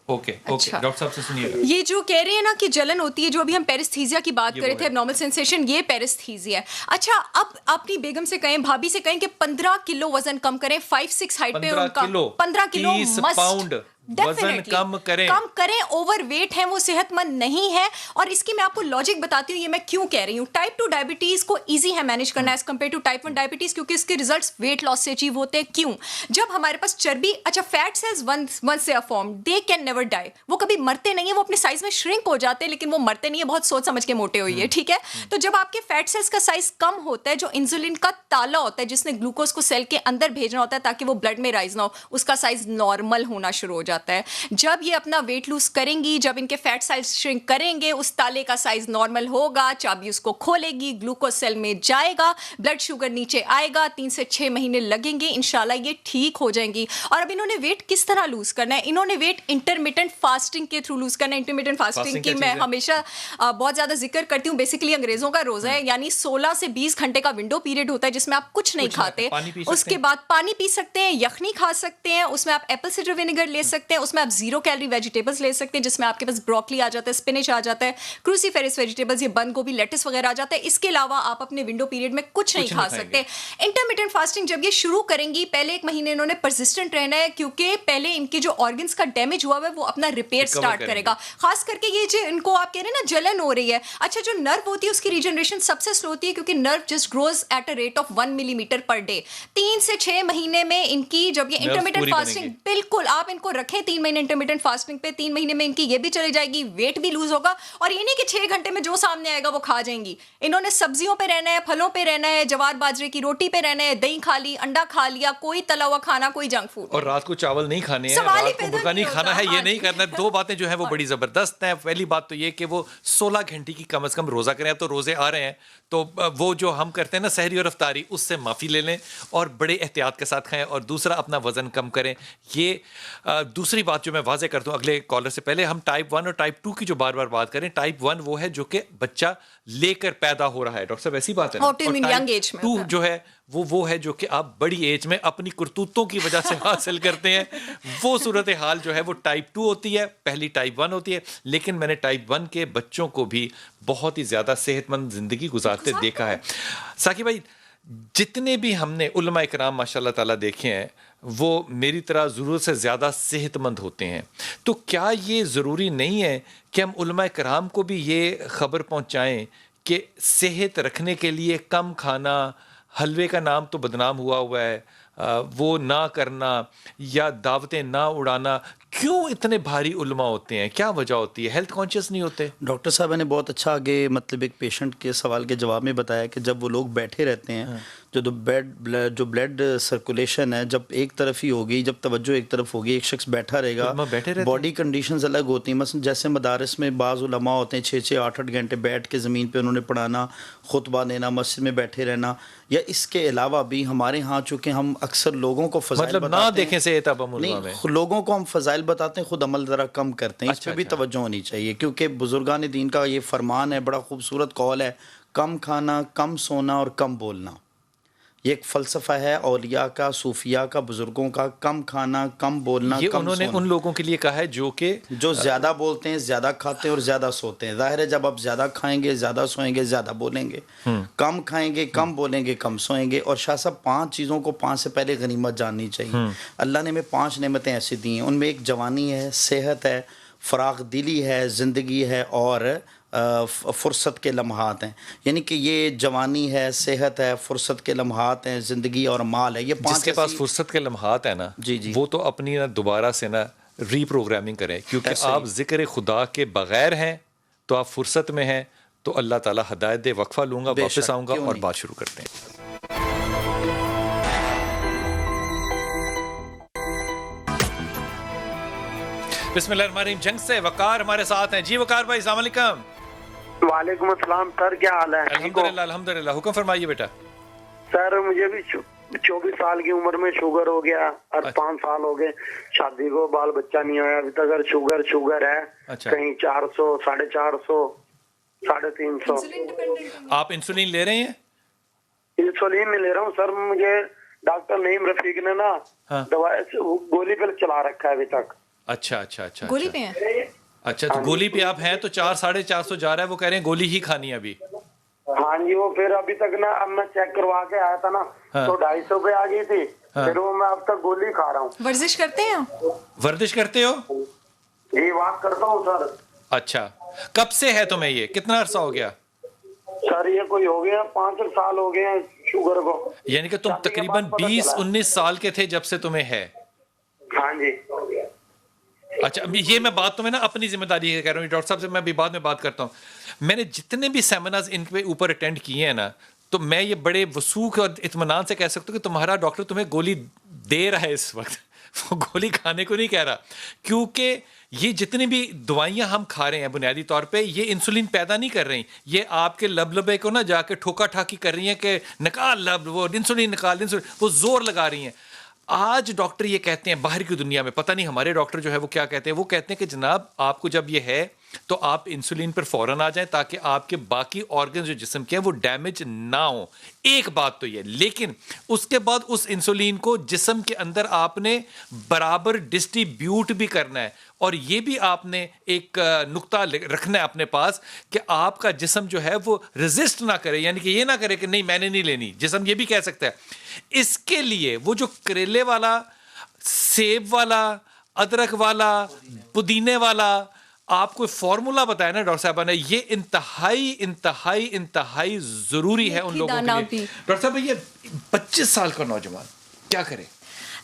ओके डॉक्टर साहब से सुनिएगा। ये जो कह रहे हैं ना कि जलन होती है, जो अभी हम पेरिस्थीजिया की बात कर रहे थे, एब्नॉर्मल सेंसेशन, ये पेरिस्थीजिया है। अच्छा, अब अपनी बेगम से कहें, भाभी से कहें कि 15 किलो वजन कम करें, 5'6" हाइट पे उनका 15 किलो 30 पाउंड वजन कम करें। ओवरवेट है वो सेहतमंद नहीं है। और इसकी मैं आपको लॉजिक बताती हूँ, ये मैं क्यों कह रही हूँ। टाइप 2 डायबिटीज को इजी है मैनेज करना as compare to type 1 diabetes, क्योंकि इसके रिजल्ट्स वेट लॉस से अचीव होते हैं। क्यों? जब हमारे पास चर्बी, अच्छा fat cells once form, they can never die, वो कभी मरते नहीं है, वो अपने साइज में श्रिंक हो जाते हैं, लेकिन वो मरते नहीं है, बहुत सोच समझ के मोटे हुई है, ठीक है। तो जब आपके फैट सेल्स का साइज कम होता है, जो इंसुलिन का ताला होता है जिसने ग्लूकोज को सेल के अंदर भेजना होता है ताकि वो ब्लड में राइज ना हो, उसका साइज नॉर्मल होना शुरू हो जाता है। जब ये अपना वेट लूज करेंगी, जब इनके फैट सेल्स श्रिंक करेंगे, उस ताले का साइज नॉर्मल होगा, चाबी उसको खोलेगी, ग्लूकोज सेल में जाएगा, ब्लड शुगर नीचे आएगा, 3 से 6 महीने लगेंगे, इंशाल्लाह ये ठीक हो जाएंगी। और अब इन्होंने वेट किस तरह लूज करना है? इन्होंने वेट इंटरमिटेंट फास्टिंग के थ्रू लूज करना है। इंटरमिटेंट फास्टिंग की मैं हमेशा बहुत ज्यादा जिक्र करती हूँ। बेसिकली अंग्रेजों का रोजा है, यानी 16 से 20 घंटे का विंडो पीरियड होता है जिसमें आप कुछ नहीं खाते, उसके बाद पानी पी सकते हैं, यखनी खा सकते हैं, उसमें आप एप्पल साइडर विनेगर ले सकते हैं, उसमें आप 0 कैलोरी वेजिटेबल्स ले सकते हैं, जिसमें आपके पास ब्रोकली आ जाता है, स्पिनच आ जाता है, क्रूसीफेरस वेजिटेबल्स, ये बंद गोभी, लेट्स वगैरह आ जाता है। इसके अलावा आप अपने विंडो पीरियड में कुछ नहीं खा सकते। इंटरमिटेंट फास्टिंग जब ये शुरू करेंगी, पहले 1 महीने इन्होंने परसिस्टेंट रहना है, क्योंकि पहले इनके जो ऑर्गन्स का डैमेज हुआ है वो अपना रिपेयर स्टार्ट करेगा। खास करके ये जो इनको आप कह रहे हैं ना जलन हो रही है, अच्छा जो नर्व होती है उसकी रीजनरेशन सबसे स्लो होती है, क्योंकि nerve just grows at a rate of 1 millimetre per day. 3 से 6 महीने में इनकी जब ये इंटरमिटेंट फास्टिंग, बिल्कुल आप इनको रखें 3 महीने इंटरमिटेंट फास्टिंग पे, 3 महीने में इनकी ये भी चली जाएगी, वेट भी लूज होगा। और ये नहीं कि 6 घंटे में जो सामने आएगा वो खा जाएंगी। इन्होंने सब्जियों पे रहना है, फलों पे रहना है, जवार बाजरे की रोटी पे रहना है, दही खा ली, अंडा खा लिया, कोई तला हुआ खाना, कोई जंक फूड। और रात को चावल नहीं खाने हैं, रात को मुर्गा नहीं खाना है, ये नहीं करना है। 2 बातें जो है वो बड़ी जबरदस्त हैं। पहली बात तो ये कि वो 16 घंटे की कम से कम रोजा करें। अब तो रोजे आ रहे हैं, तो वो जो हम करते हैं ना सहरी और अफ्तारी, उससे माफी ले लें और बड़े एहतियात के साथ खाएं। और दूसरा, अपना वजन कम करें। ये दूसरी बात जो मैं वाजे करता हूँ अगले कॉलर से पहले, हम टाइप 1 और टाइप 2 की जो बार बार बात करें, टाइप 1 वो है जो कि बच्चा लेकर पैदा हो रहा है, डॉक्टर साहब ऐसी बात है ना। और टाइप 2 जो है वो है जो कि आप बड़ी एज में अपनी करतूतों की वजह से हासिल करते हैं। वो सूरत हाल जो है वो टाइप 2 होती है, पहली टाइप 1 होती है। लेकिन मैंने टाइप 1 के बच्चों को भी बहुत ही ज्यादा सेहतमंद जिंदगी गुजारते देखा है। साकी भाई, जितने भी हमने उलमा इकराम माशाल्लाह ताला देखे हैं, वो मेरी तरह ज़रूरत से ज़्यादा सेहतमंद होते हैं। तो क्या ये ज़रूरी नहीं है कि हम उलमा इकराम को भी ये ख़बर पहुंचाएं कि सेहत रखने के लिए कम खाना, हलवे का नाम तो बदनाम हुआ है, वो ना करना या दावतें ना उड़ाना, क्यों इतने भारी उलमा होते हैं? क्या वजह होती है? हेल्थ कॉन्शियस नहीं होते? डॉक्टर साहब ने बहुत अच्छा आगे मतलब एक पेशेंट के सवाल के जवाब में बताया कि जब वो लोग बैठे रहते हैं, जो ब्लड सर्कुलेशन है जब एक तरफ ही होगी, जब तवज्जो एक तरफ होगी, एक शख्स बैठा रहेगा, बॉडी कंडीशंस अलग होती हैं। मसलन जैसे मदारस में बाज़ उलमा होते हैं 6-6, 8-8 घंटे बैठ के ज़मीन पे उन्होंने पढ़ाना, खुतबा देना, मस्जिद में बैठे रहना। या इसके अलावा भी हमारे यहाँ चूँकि हम अक्सर लोगों को फ़ज़ाइल मतलब ना देखें से नहीं, लोगों को हम फ़ज़ाइल बताते हैं, खुद अमल ज़रा कम करते हैं। इस पर भी तवज्जो होनी चाहिए, क्योंकि बुजुर्गान दीन का ये फरमान है, बड़ा खूबसूरत कौल है, कम खाना, कम सोना और कम बोलना। ये एक फ़लसफ़ा है औलिया का, सूफिया का, बुजुर्गों का, कम खाना, कम बोलना, ये कम उन्होंने उन लोगों के लिए कहा है जो ज़्यादा बोलते हैं, ज़्यादा खाते हैं और ज़्यादा सोते हैं। ज़ाहिर है जब आप ज़्यादा खाएंगे, ज़्यादा सोएंगे, ज़्यादा बोलेंगे। कम खाएंगे, कम बोलेंगे, कम सोएंगे। और शाह साहब 5 चीज़ों को 5 से पहले गनीमत जाननी चाहिए। अल्लाह ने हमें 5 नेमतें ऐसी दी हैं, उनमें एक जवानी है, सेहत है, फ़राग़ दिली है, ज़िंदगी है और फ़ुर्सत के लम्हात हैं। यानी कि ये जवानी है, सेहत है, फ़ुर्सत के लम्हात हैं, ज़िंदगी और माल है। ये 5 जिसके पास फ़ुर्सत के लम्हात है ना, जी वो तो अपनी ना दोबारा से ना रीप्रोग्रामिंग करें, क्योंकि आप ज़िक्र खुदा के बगैर हैं तो आप फ़ुर्सत में हैं, तो अल्लाह ताला हदायत दे। वक्फा लूँगा, वापस आऊँगा और बात शुरू करते हैं। बिस्मिल्लाहिर्रहमानिर्रहीम। जंग से वकार हमारे साथ हैं। जी वकार भाई, अस्सलाम वालेकुम। वालेकुम अस्सलाम सर, क्या हाल है? अल्हम्दुलिल्लाह अल्हम्दुलिल्लाह। हुक्म फरमाइए बेटा। सर मुझे भी 24 साल की उम्र में शुगर हो गया और 5 साल हो गए शादी को, बाल बच्चा नहीं होया अभी तक। अगर शुगर है अच्छा। कहीं 400, 450, 350। आप इंसुलिन ले रहे हैं? इंसुलिन नहीं ले रहा हूँ सर, मुझे डॉक्टर नईम रफीक ने ना हाँ। दवाई गोली पे चला रखा है अभी तक। अच्छा अच्छा अच्छा गोली अच्छा। पे हैं? अच्छा तो गोली पे आप हैं तो 400-450 जा रहा है, वो कह रहे हैं गोली ही खानी है अभी। हाँ जी, वो फिर अभी तक ना, अब मैं चेक करवा के आया था ना हाँ। तो 250 पे आ गई थी। हाँ। फिर वो मैं अब तक गोली खा रहा हूँ। वर्जिश करते हैं आप? वर्जिश करते हो? जी वॉक करता हूँ सर। अच्छा, कब से है तुम्हें ये, कितना अरसा हो गया? सर ये कोई हो गया 5 साल हो गए हैं शुगर को। यानी कि तुम शादी के तकरीबन बाद पता चला। 20-19 साल के थे जब से तुम्हें है? हाँ जी। अच्छा, अभी ये मैं बात तो मैं ना अपनी जिम्मेदारी कह रहा हूँ, डॉक्टर साहब से मैं अभी बाद में बात करता हूँ। मैंने जितने भी सेमिनार्स इनके ऊपर अटेंड किए हैं ना, तो मैं ये बड़े वसूख और इत्मीनान से कह सकता हूँ कि तुम्हारा डॉक्टर तुम्हें गोली दे रहा है इस वक्त, वो गोली खाने को नहीं कह रहा, क्योंकि ये जितनी भी दवाइयां हम खा रहे हैं बुनियादी तौर पे ये इंसुलिन पैदा नहीं कर रही, ये आपके लबलबे को ना जाके ठोका ठाकी कर रही हैं कि निकाल लब, वो इंसुलिन निकाल, इंसुलिन, वो जोर लगा रही हैं। आज डॉक्टर ये कहते हैं बाहर की दुनिया में, पता नहीं हमारे डॉक्टर जो है वो क्या कहते हैं, वो कहते हैं कि जनाब आपको जब ये है तो आप इंसुलिन पर फौरन आ जाएं ताकि आपके बाकी ऑर्गन जो जिस्म के हैं वो डैमेज ना हो। एक बात तो ये, लेकिन उसके बाद उस इंसुलिन को जिस्म के अंदर आपने बराबर डिस्ट्रीब्यूट भी करना है, और ये भी आपने एक नुक्ता रखना है अपने पास कि आपका जिस्म जो है वो रेजिस्ट ना करे, यानी कि ये ना करे कि नहीं मैंने नहीं लेनी, जिस्म ये भी कह सकता है। इसके लिए वो जो करेले वाला, सेब वाला, अदरक वाला, पुदीने वाला आपको फॉर्मूला बताया ना डॉक्टर साहब ने, ये इंतहाई इंतहाई इंतहाई जरूरी है उन लोगों के लिए। डॉक्टर साहब ये 25 साल का नौजवान क्या करे?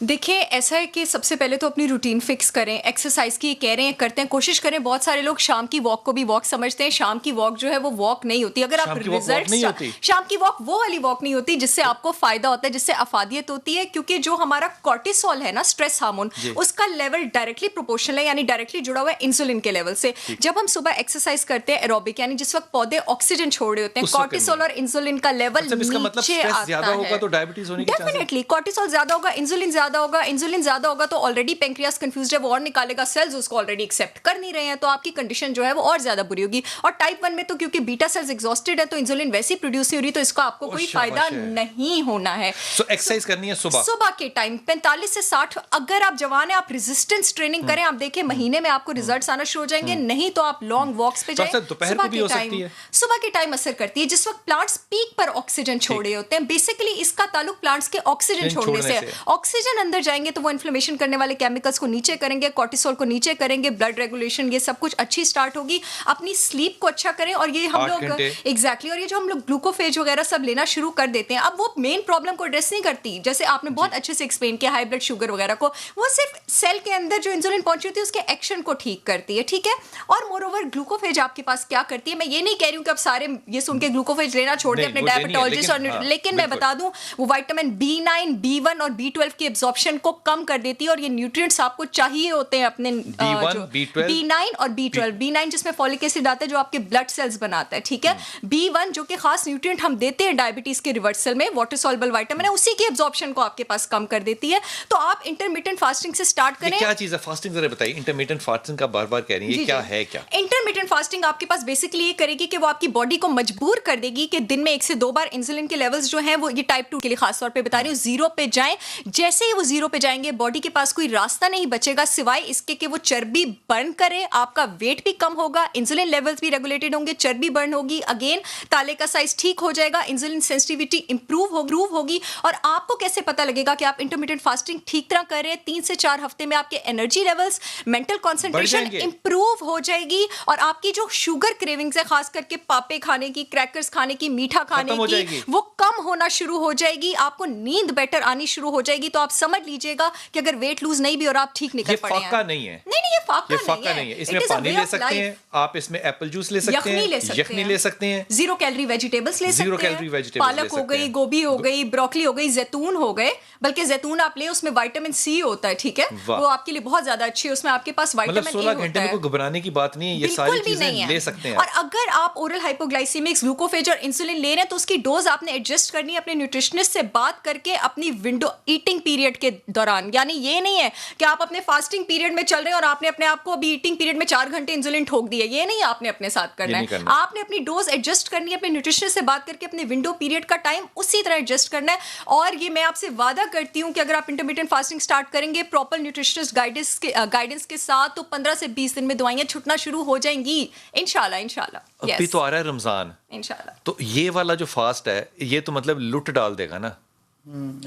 देखिए ऐसा है कि सबसे पहले तो अपनी रूटीन फिक्स करें, एक्सरसाइज की कह रहे हैं करते हैं, कोशिश करें। बहुत सारे लोग शाम की वॉक को भी वॉक समझते हैं, शाम की वॉक जो है वो वॉक नहीं होती। अगर आप रिजल्ट, शाम की वॉक वो वाली वॉक नहीं होती जिससे आपको फायदा होता है, जिससे अफादियत होती है, क्योंकि जो हमारा कॉर्टिसोल है ना, स्ट्रेस हार्मोन, उसका लेवल डायरेक्टली प्रोपोर्शनल है, यानी डायरेक्टली जुड़ा हुआ है इंसुलिन के लेवल से। जब हम सुबह एक्सरसाइज करते हैं एरोबिक, यानी जिस वक्त पौधे ऑक्सीजन छोड़ रहे होते हैं, कॉर्टिसोल और इंसुलिन का लेवल नीचे आता है। डेफिनेटली कॉर्टिसोल ज्यादा होगा, इंसुलिन ज्यादा होगा, इंसुलिन ज्यादा होगा तो ऑलरेडी पेंक्रियास कंफ्यूज्ड है, वो और निकालेगा, सेल्स उसको ऑलरेडी एक्सेप्ट कर नहीं रहे हैं, तो आपकी कंडीशन जो है वो और ज्यादा बुरी होगी। और टाइप 1 में तो क्योंकि बीटा सेल्स एग्जॉस्टेड है तो इंसुलिन वैसे ही प्रोड्यूस नहीं हो रही, तो इसका आपको कोई फायदा नहीं होना है। सो एक्सरसाइज करनी है सुबह के टाइम 45 से 60। अगर आप जवान है, आप रेजिस्टेंस ट्रेनिंग करें, आप देखें महीने में आपको रिजल्ट्स आना शुरू हो जाएंगे। नहीं तो आप लॉन्ग वॉक्स पे जाएं। सुबह के टाइम असर करती है जिस वक्त प्लांट्स पीक पर ऑक्सीजन छोड़ रहे होते हैं। बेसिकली इसका ताल्लुक प्लांट्स के ऑक्सीजन छोड़ने से है। ऑक्सीजन अंदर जाएंगे तो वो इन्फ्लेमेशन करने वाले केमिकल्स को नीचे करेंगे, कॉर्टिसोल को नीचे करेंगे, ब्लड रेगुलेशन ये सब कुछ अच्छी स्टार्ट होगी। अपनी स्लीप को अच्छा करें, और ये हम लोग एग्जैक्टली, और ये जो हम लोग ग्लूकोफेज वगैरह सब लेना शुरू कर देते हैं, अब वो मेन प्रॉब्लम को एड्रेस नहीं करती। जैसे आपने बहुत अच्छे से एक्सप्लेन किया हाई ब्लड शुगर वगैरह को, वो सिर्फ सेल के अंदर जो इंसुलिन पहुंची होती है उसके एक्शन को ठीक करती है, ठीक है। और मोरओवर ग्लूकोफेज आपके पास क्या करती है, मैं ये नहीं कह रही हूँ कि आप सारे ये सुन के ग्लूकोफेज लेना छोड़ दें अपने डायबिटोलॉजिस्ट और, लेकिन मैं बता दूं वो विटामिन B9, B1 और B12 की एब्जॉर्प्शन को कम कर देती है, और ये न्यूट्रिएंट्स आपको चाहिए होते हैं अपने B9 और B12। B9 जिसमें फॉलिक एसिड आता है जो आपके ब्लड सेल्स बनाता है, ठीक है। B1 जो कि खास न्यूट्रिएंट हम देते हैं डायबिटीज के रिवर्सल में, वाटर सॉल्युबल विटामिन है, उसी की एब्जॉर्प्शन को आपके पास कम कर देती है। तो आप इंटरमिटेंट फास्टिंग से स्टार्ट करें। क्या चीज है फास्टिंग, जरा बताइए। इंटरमिटेंट फास्टिंग का बार-बार कह रही है, क्या है? क्या इंटरमिटेंट फास्टिंग आपके पास बेसिकली ये करेगी कि वो आपकी बॉडी को मजबूर कर देगी कि दिन में 1 से 2 बार इंसुलिन के लेवल्स जो हैं वो, ये टाइप 2 के लिए खास तौर पे बता रही हूँ, 0 पे जाएं। जैसे ही वो 0 पे जाएंगे बॉडी के पास कोई रास्ता नहीं बचेगा सिवाय इसके कि वो चर्बी बर्न करे, आपका वेट भी कम होगा, इंसुलिन लेवल्स भी रेगुलेटेड होंगे, चर्बी बर्न होगी, अगेन ताले का साइज ठीक हो जाएगा, इंसुलिन सेंसिटिविटी इंप्रूव होगी। और आपको कैसे पता लगेगा कि आप इंटरमिटेंट फास्टिंग ठीक तरह कर रहे हैं? 3 से 4 हफ्ते में आपके energy levels, mental concentration improve हो जाएगी, और आपकी जो शुगर क्रेविंग्स है, खास करके पापे खाने की, क्रैकर्स खाने की, मीठा खाने की, वो कम होना शुरू हो जाएगी। आपको नींद बेटर आनी शुरू हो जाएगी। तो आप समझ लीजिएगा कि अगर वेट लूज नहीं भी और आप ठीक निकल पड़े हैं, नहीं है, नहीं ये फाका ये फाका नहीं है, इसमें पानी ले सकते हैं आप, इसमें एप्पल जूस ले सकते हैं, यखनी ले सकते हैं, जीरो कैलोरी वेजिटेबल्स ले सकते हैं, पालक हो गई, गोभी हो गई, ब्रोकली हो गई, जैतून हो गए, बल्कि जैतून आप ले उसमें विटामिन सी होता है, ठीक है, वो आपके लिए बहुत ज्यादा अच्छी है, उसमें आपके पास विटामिन ए होता है। 16 घंटे में कोई घबराने की बात नहीं है, ये सारी चीजें ले सकते हैं। और अगर आप ओरल हाइपोग्लाइसीमिक्स, ग्लूकोफेज और इंसुलिन ले रहे हैं तो उसकी डोज आपने एडजस्ट करनी है अपने न्यूट्रिशनिस्ट से बात करके अपनी विंडो ईटिंग पीरियड के दौरान। यानी ये नहीं है कि आप अपने फास्टिंग पीरियड में चल रहे हैं और आपने अपने आप को अभी ईटिंग पीरियड में 4 घंटे इंसुलिन ठोक दिया, ये नहीं आपने अपने साथ करना है। आपने अपनी डोज एडजस्ट करनी है अपने न्यूट्रिशनिस्ट से बात करके, अपने विंडो पीरियड का टाइम उसी तरह एडजस्ट करना है। और ये मैं आपसे वादा करती हूँ कि अगर आप इंटरमिटेंट फास्टिंग स्टार्ट करेंगे प्रॉपर न्यूट्रिशनिस्ट गाइडेंस के साथ, तो 15 से 20 दिन में दवाइयां छूटना शुरू हो जाएंगी इंशाल्लाह। इंशाल्लाह अभी तो आ रहा है रमजान, इंशाल्लाह। तो ये वाला जो फास्ट है ये तो मतलब लुट डाल देगा ना।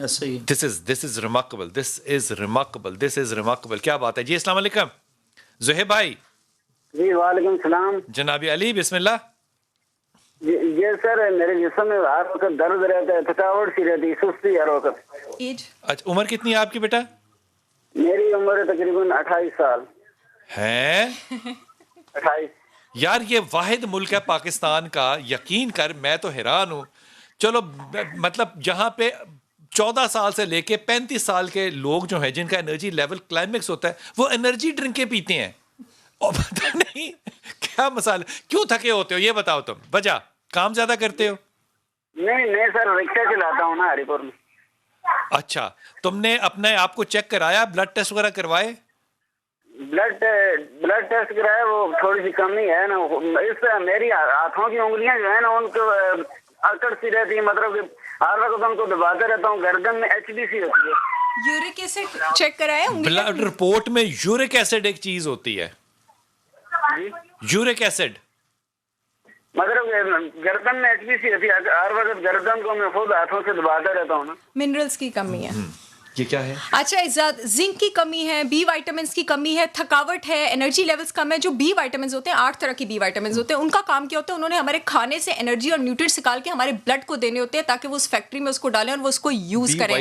ऐसे ही। This is remarkable, this is remarkable, this is remarkable. क्या बात है जी। अस्सलाम वालेकुम ज़ुहैब भाई। जी वालेकुम सलाम। जनाबी अली बिस्मिल्लाह। ये सर मेरे जिस्म में हर वक्त दर्द रहता है, थकावट सी रहती है, सुस्ती हर वक्त। एज अच्छा, उम्र कितनी है आपकी बेटा? मेरी उम्र तकरीबन 28 साल है। 28। यार ये वाहिद मुल्क है पाकिस्तान का, यकीन कर मैं तो हैरान हूँ। चलो मतलब जहाँ पे 14 साल से लेके 35 साल के लोग जो हैं जिनका एनर्जी लेवल क्लाइमेक्स होता है वो एनर्जी ड्रिंकें पीते हैं, और पता नहीं क्या मसाला। क्यों थके होते हो ये बताओ तुम, वजह काम ज्यादा करते हो? नहीं सर, रिक्शा चलाता हूँ ना हरिपुर में। अच्छा, तुमने अपने आप को चेक कराया, ब्लड टेस्ट वगैरह करवाए? ब्लड टेस्ट कराया, वो थोड़ी सी कमी है ना, इस मेरी हाथों की उंगलियां जो है ना उनको अकड़ सी रहती है, मतलब कि हर वक्त उनको दबाते रहता हूँ, गर्दन में HBC होती है। यूरिक एसिड चेक कराया? ब्लड रिपोर्ट में यूरिक एसिड एक चीज होती है, यूरिक एसिड, मतलब गर्दन में HBC होती है, हर वक्त गर्दन को मैं खुद हाथों से दबाता रहता हूँ ना। मिनरल्स की कमी है। ये क्या है? अच्छा इजाद, जिंक की कमी है, बी विटामिन्स की कमी है, थकावट है, एनर्जी लेवल्स कम है। जो बी विटामिन्स होते हैं, 8 तरह की बी विटामिन्स होते हैं, उनका काम क्या होता है, उन्होंने हमारे खाने से एनर्जी और न्यूट्रिएंट्स निकाल के हमारे ब्लड को देने होते हैं ताकि वो उस फैक्ट्री में उसको डालें और वो उसको यूज करें।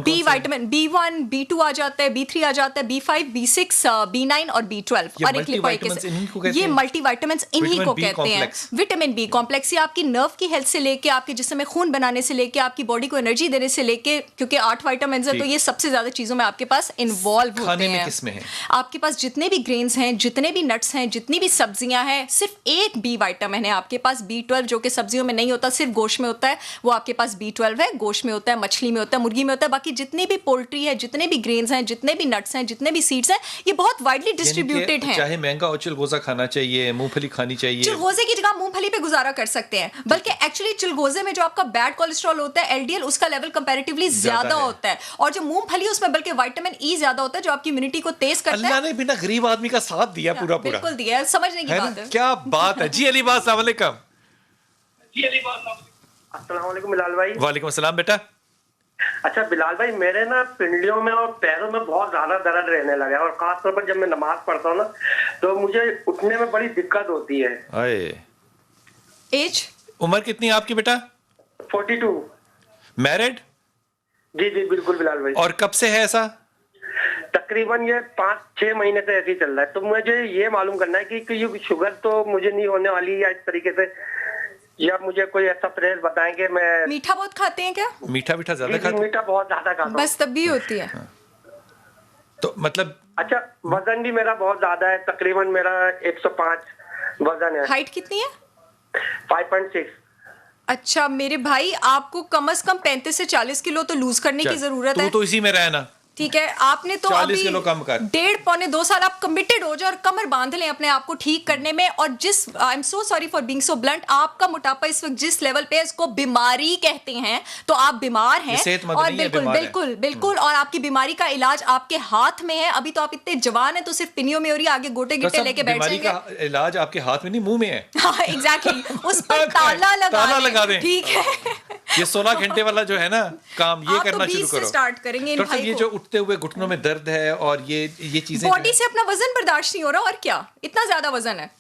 बी विटामिन B1, B2 आ जाता है, B3 आ जाता है, B5, B6, B9 और B12 और एक लिपोइक एसिड। ये मल्टीविटामिन्स इन्हीं को कहते हैं। विटामिन बी कॉम्प्लेक्स ये आपकी नर्व की हेल्थ से लेके, आपके जिस्म में खून बनाने से लेके, आपकी बॉडी को एनर्जी देने से लेके, क्योंकि 8 विटामिन्स है तो ये सबसे ज्यादा चीजों में आपके पास इन्वॉल्व होते हैं। किसमें है? आपके पास जितने भी ग्रेन्स हैं, जितने भी नट्स हैं, जितनी भी सब्जियां हैं, सिर्फ एक बी विटामिन है आपके पास, B12, जो कि सब्जियों में नहीं होता, सिर्फ गोश्त में होता है। वो आपके पास B12 है, गोश्त में होता है, मछली में होता है, मुर्गी में होता है। बाकी जितनी भी पोल्ट्री है, जितने भी ग्रेन्स हैं, जितने भी नट्स हैं, जितने भी सीड्स हैं, ये बहुत वाइडली डिस्ट्रीब्यूटेड हैं। चाहे महंगा हो चिलगोजा खाना चाहिए, मूंगफली खानी चाहिए। चिलगोजे की जगह मूंगफली पे गुजारा कर सकते हैं, बल्कि एक्चुअली चिलगोजे में जो आपका बैड कोलेस्ट्रॉल होता है LDL, उसका लेवल कंपैरेटिवली ज्यादा होता है, और जो मूंगफली उसमें बल्कि विटामिन E ज्यादा होता है जो आपकी इम्यूनिटी को तेज करता है। अल्लाह ने बिना गरीब आदमी का साथ दिया पूरा। बिल्कुल दिया है, समझने की बात है। क्या बात है जी। अलीबाद अस्सलाम वालेकुम। अस्सलाम वालेकुम बिलाल भाई। वालेकुम अस्सलाम बेटा। अच्छा बिलाल भाई, मेरे ना पिंडलियों में और पैरों में बहुत ज्यादा दर्द रहने लगा है, और खासतौर पर जब मैं नमाज पढ़ता हूँ ना तो मुझे उठने में बड़ी दिक्कत होती है। एज? उम्र कितनी है आपकी बेटा? 42। मैरिड? जी जी बिल्कुल बिलाल भाई। और कब से है ऐसा? तकरीबन ये 5-6 महीने से ऐसे ही चल रहा है। तो मुझे ये मालूम करना है कि ये शुगर तो मुझे नहीं होने वाली, या इस तरीके से, या मुझे कोई ऐसा परहेज बताएं कि मैं। मीठा बहुत खाते हैं क्या? मीठा ज्यादा खाते हैं? मीठा बहुत ज्यादा खाता हूं। बस तब भी होती है। तो मतलब अच्छा, वजन भी मेरा बहुत ज्यादा है, तकरीबन मेरा 105 वजन है। हाइट कितनी है? 5.6। अच्छा मेरे भाई, आपको कम से कम 35 से 40 किलो तो लूज करने की जरूरत है। तो इसी में रहना, ठीक है। आपने तो अभी 1.5-2 साल आप कमिटेड हो जाओ और कमर बांध लें अपने आप को ठीक करने में। और जिस, I am so sorry for being so blunt, आपका मोटापा इस वक्त जिस लेवल पे है इसको बीमारी कहते हैं, तो आप बीमार हैं। और बिल्कुल और आपकी बीमारी का इलाज आपके हाथ में है। अभी तो आप इतने जवान हैं तो सिर्फ पिनियों में हो रही है, आगे गोटे गिट्टे लेके बैठ जाएंगे। बीमारी का इलाज आपके हाथ में नहीं, मुंह में है। हाँ एग्जैक्टली, उस पर ताला लगा दें, ठीक है। ये 16 घंटे वाला जो है ना काम, ये करना शुरू करो। स्टार्ट करेंगे तो ये जो उठते हुए घुटनों में दर्द है और ये चीजें, बॉडी से अपना वजन बर्दाश्त नहीं हो रहा, और क्या इतना ज्यादा वजन है,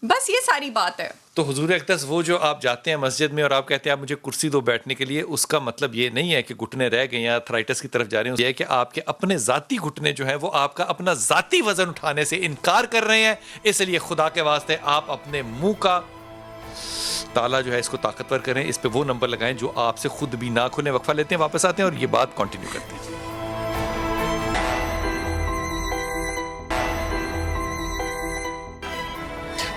बस ये सारी बात है। तो हुजूर अक़दस वो जो आप जाते हैं मस्जिद में और आप कहते हैं आप मुझे कुर्सी दो बैठने के लिए, उसका मतलब ये नहीं है कि घुटने रह गए या अर्थराइटिस की तरफ जा रहे हैं, ये है कि आपके अपने ज़ाती घुटने जो हैं वो आपका अपना ज़ाती वज़न उठाने से इनकार कर रहे हैं। इसलिए खुदा के वास्ते आप अपने मुंह का ताला जो है इसको ताकतवर करें, इस पे वो नंबर लगाएं जो आपसे खुद भी ना खुले। वक्फा लेते हैं, वापस आते हैं और ये बात कंटिन्यू करते हैं।